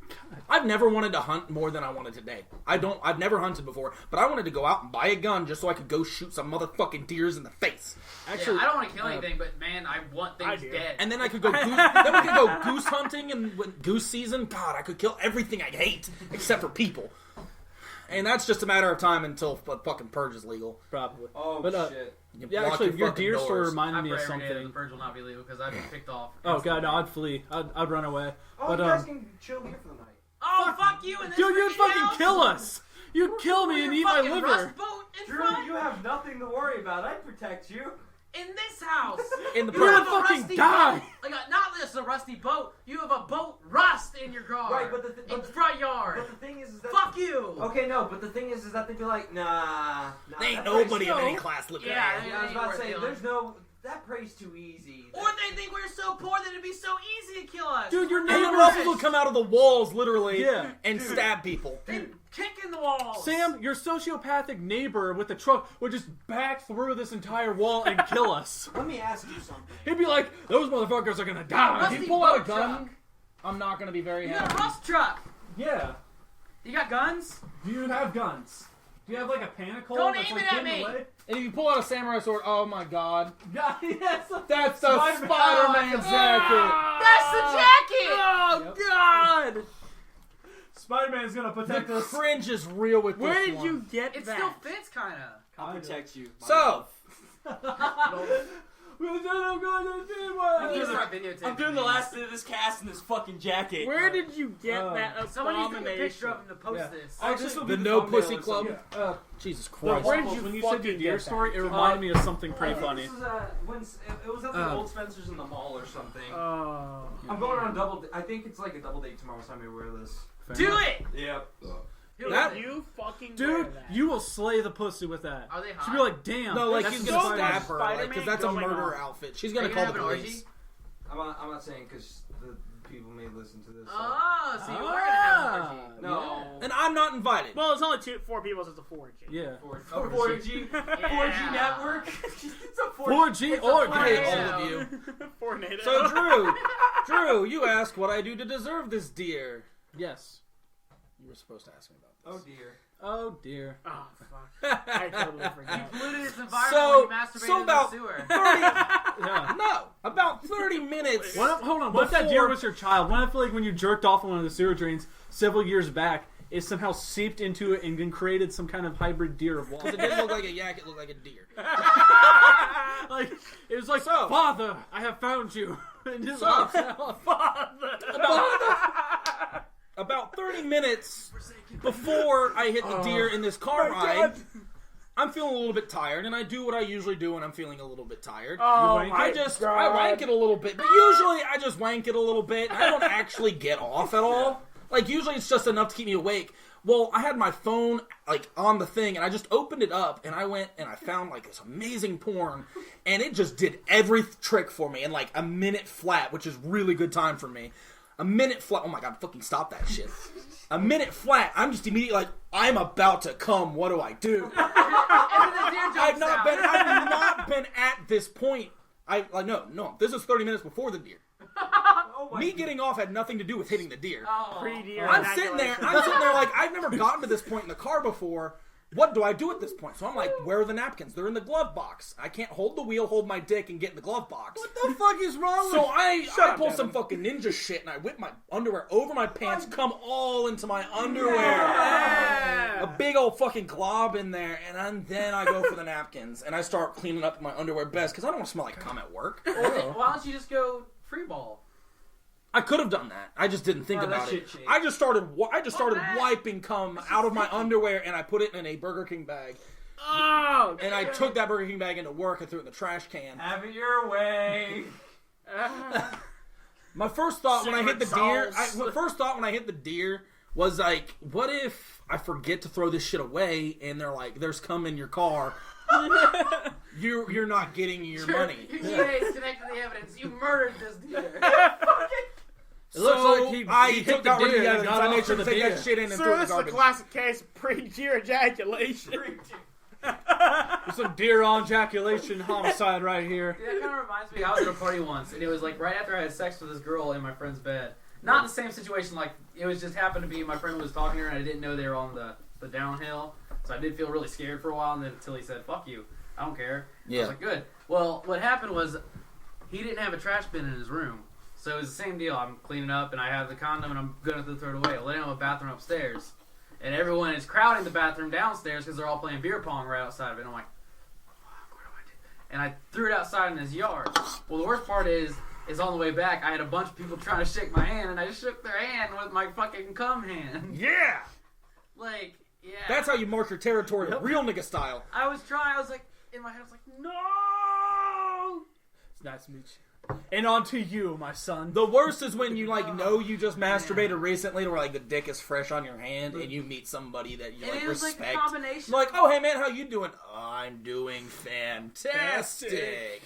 I've never wanted to hunt more than I wanted today. I've never hunted before, but I wanted to go out and buy a gun just so I could go shoot some motherfucking deers in the face. Actually, Yeah, I don't want to kill anything, but man, I want I things do. dead. And then I could go then we could go goose hunting, and when goose season, God, I could kill everything I hate except for people. And that's just a matter of time until fucking purge is legal. probably. Oh, But, shit. You Yeah, lock actually, your fucking deer story doors. reminded I me pray of every day that the something. purge will not be legal because I've been picked off. Oh god, no, I'd flee. I'd run away. Oh, But you guys can chill here for the night. Oh, fuck you! And dude, you'd fucking kill us. You'd kill me and eat my liver. Rust boat in Drew, front you have nothing to worry about. I'd protect you. in this house. In the You purge. have a fucking rusty die. boat. Like not just a rusty boat. You have a boat rust in your car. Right, but in front yard. But the thing is that Fuck you. Okay, no, but the thing is that they'd be like, nah. There ain't that praise nobody of no. any class living Yeah, there. Yeah, I was about to say, Worth there's no. That praise too easy. Or they think we're so poor that it'd be so easy to kill us. Dude, your And the neighbors. Ruffles will come out of the walls, literally, Yeah. and stab people. They kick in the walls. Sam, your sociopathic neighbor with the truck would just back through this entire wall and kill us. Let me ask you something. He'd be like, "Those motherfuckers are gonna die." Rusty He'd pull out a boat gun. truck. I'm not going to be very You got a happy. rust truck. Yeah. You got guns? Do you have guns? Do you have like a panic hole Don't that's aim like it at hidden me. away? And if you pull out a samurai sword, oh my god. Yeah, yes. That's the Spider-Man. Spider-Man jacket! That's the jacket. Oh god! Spider-Man's gonna protect The us. cringe is real with Where this did one. you get It that? still fits, kind of. I'll protect you. So, I'm doing the last bit of this cast in this fucking jacket. Where did you get that Somebody needs to take a abomination? picture of him to post this. Actually, This will the be No thumbnail Pussy or Club. something. Jesus But Christ. where did you when you said your fucking deer get story, that? it reminded me of something pretty funny. This was it was at the Old Spencer's in the mall or something. Oh. I'm going on a double. I think it's like a double date tomorrow, so I may wear this. Do it! Yep. That- You fucking wear Dude, that. you will slay the pussy with that. Are they hot? She'll be like, damn. No, like that's he's so gonna much stab her, like, Spider-Man because that's a going murder on. outfit. She's Are gonna you call gonna the have an police. orgy? I'm not saying because the people may listen to this. So. Oh, so you are gonna have an orgy. No. And I'm not invited. Well, it's only 4 people, so it's a 4G. Yeah. 4G network. It's a 4G or fly gay. out. All of you. 4 native. So Drew, you asked what I do to deserve this deer. Yes. You were supposed to ask me about Oh this. dear. Oh dear. Oh, fuck. I totally You forgot. polluted this environment So- when you masturbated so in the about- sewer. 30, Yeah. no, about 30 minutes. What if, hold on. What if that Before- deer was your child? What if, like, when you jerked off on one of the sewer drains several years back, it somehow seeped into it and then created some kind of hybrid deer of Because water? it didn't look like a yak, it looked like a deer. Like, it was like, So- Father, I have found you. And his So- arms out. About 30 minutes before I hit the deer in this car ride, I'm feeling a little bit tired, and I do what I usually do when I'm feeling a little bit tired. Oh, wank my it? I wank it a little bit, but usually I just wank it a little bit. I don't actually get off at all. Like, usually it's just enough to keep me awake. Well, I had my phone, like, on the thing, and I just opened it up, and I went and I found, like, this amazing porn, and it just did every trick for me in, like, a minute flat, which is really good time for me. A minute flat. Oh my god, fucking stop that shit. A minute flat. I'm just immediately like, I'm about to come. What do I do? And then the deer jumps I've not out. been at this point. No. This is 30 minutes before the deer. Me getting off had nothing to do with hitting the deer. Oh. Pre-deer I'm sitting there ejaculation. like, I've never gotten to this point in the car before. What do I do at this point? So I'm like, where are the napkins? They're in the glove box. I can't hold the wheel, hold my dick, and get in the glove box. What the fuck is wrong So with I pull Devin. some fucking ninja shit and I whip my underwear over my pants, come all into my underwear. A big old fucking glob in there, and then I go for the napkins and I start cleaning up my underwear best because I don't want to smell like cum at work. Why don't you just go free ball? I could have done that. I just didn't think Oh, that about it. shit changed. I just started man. wiping cum out of my underwear and I put it in a Burger King bag. Oh, And I took that Burger King bag into work and threw it in the trash can. Have it your way. My first thought when I hit the deer, Sauce. my first thought when I hit the deer was like, what if I forget to throw this shit away and they're like, there's cum in your car. You're not getting your money. Your DNA's connected to the evidence. You murdered this deer. It looks like he I hit took the that deer Ricky and evidence. got I made off sure the to take deer. that shit in and So throw it in the this is a garbage. classic case of pre-deer ejaculation. There's some deer on ejaculation homicide right here. That kind of reminds me. I was at a party once, and it was like right after I had sex with this girl in my friend's bed. Not the same situation. Like it was just happened to be my friend was talking to her, and I didn't know they were on the downhill. So I did feel really scared for a while, and then until he said, "Fuck you, I don't care." I Yeah. was like, "Good." Well, what happened was he didn't have a trash bin in his room, so it was the same deal. I'm cleaning up, and I have the condom, and I'm gonna throw it away. Well, they don't have a bathroom upstairs, and everyone is crowding the bathroom downstairs because they're all playing beer pong right outside of it. And I'm like, "Fuck, what do I do?" And I threw it outside in his yard. Well, the worst part is on the way back, I had a bunch of people trying to shake my hand, and I just shook their hand with my fucking cum hand. Yeah! Like, yeah. That's how you mark your territory, real nigga style. I was like, in my head, I was like, no! It's nice to meet you. And on to you, my son. The worst is when you know you just masturbated recently, where like the dick is fresh on your hand, and you meet somebody that you And like it was respect. like a combination. Like, oh hey man, how you doing? I'm doing fantastic.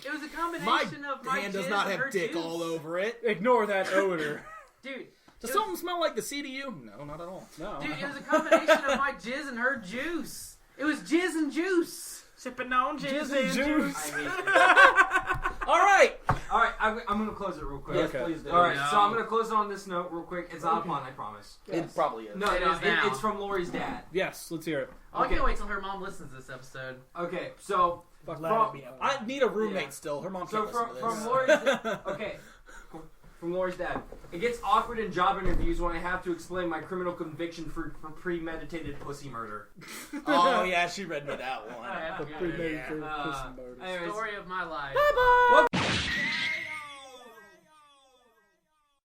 It was a combination My of my hand does jizz not and her have dick juice. all over it. Ignore that odor. Dude. Does it something smell like the CDU? No, not at all. No. Dude, it was a combination of my jizz and her juice. It was jizz and juice. Sipping on jizz and and juice. I hate it. All right. All right, I'm going to close it real quick. Yes, please do. All right, No. so I'm going to close it on this note real quick. It's not fun, I promise. It probably is. No, It is now. it's from Lori's dad. Yes, let's hear it. I Okay. can't wait till her mom listens to this episode. Okay, so Fuck, from, let it be a- I need a roommate Yeah. still. Her mom so can't listen to from this. Lori's dad. Okay. from Lori's dad. It gets awkward in job interviews when I have to explain my criminal conviction for premeditated pussy murder. Oh yeah, she read me that one. Yeah, The premeditated pussy murder. Anyways, Story of my life. Bye bye.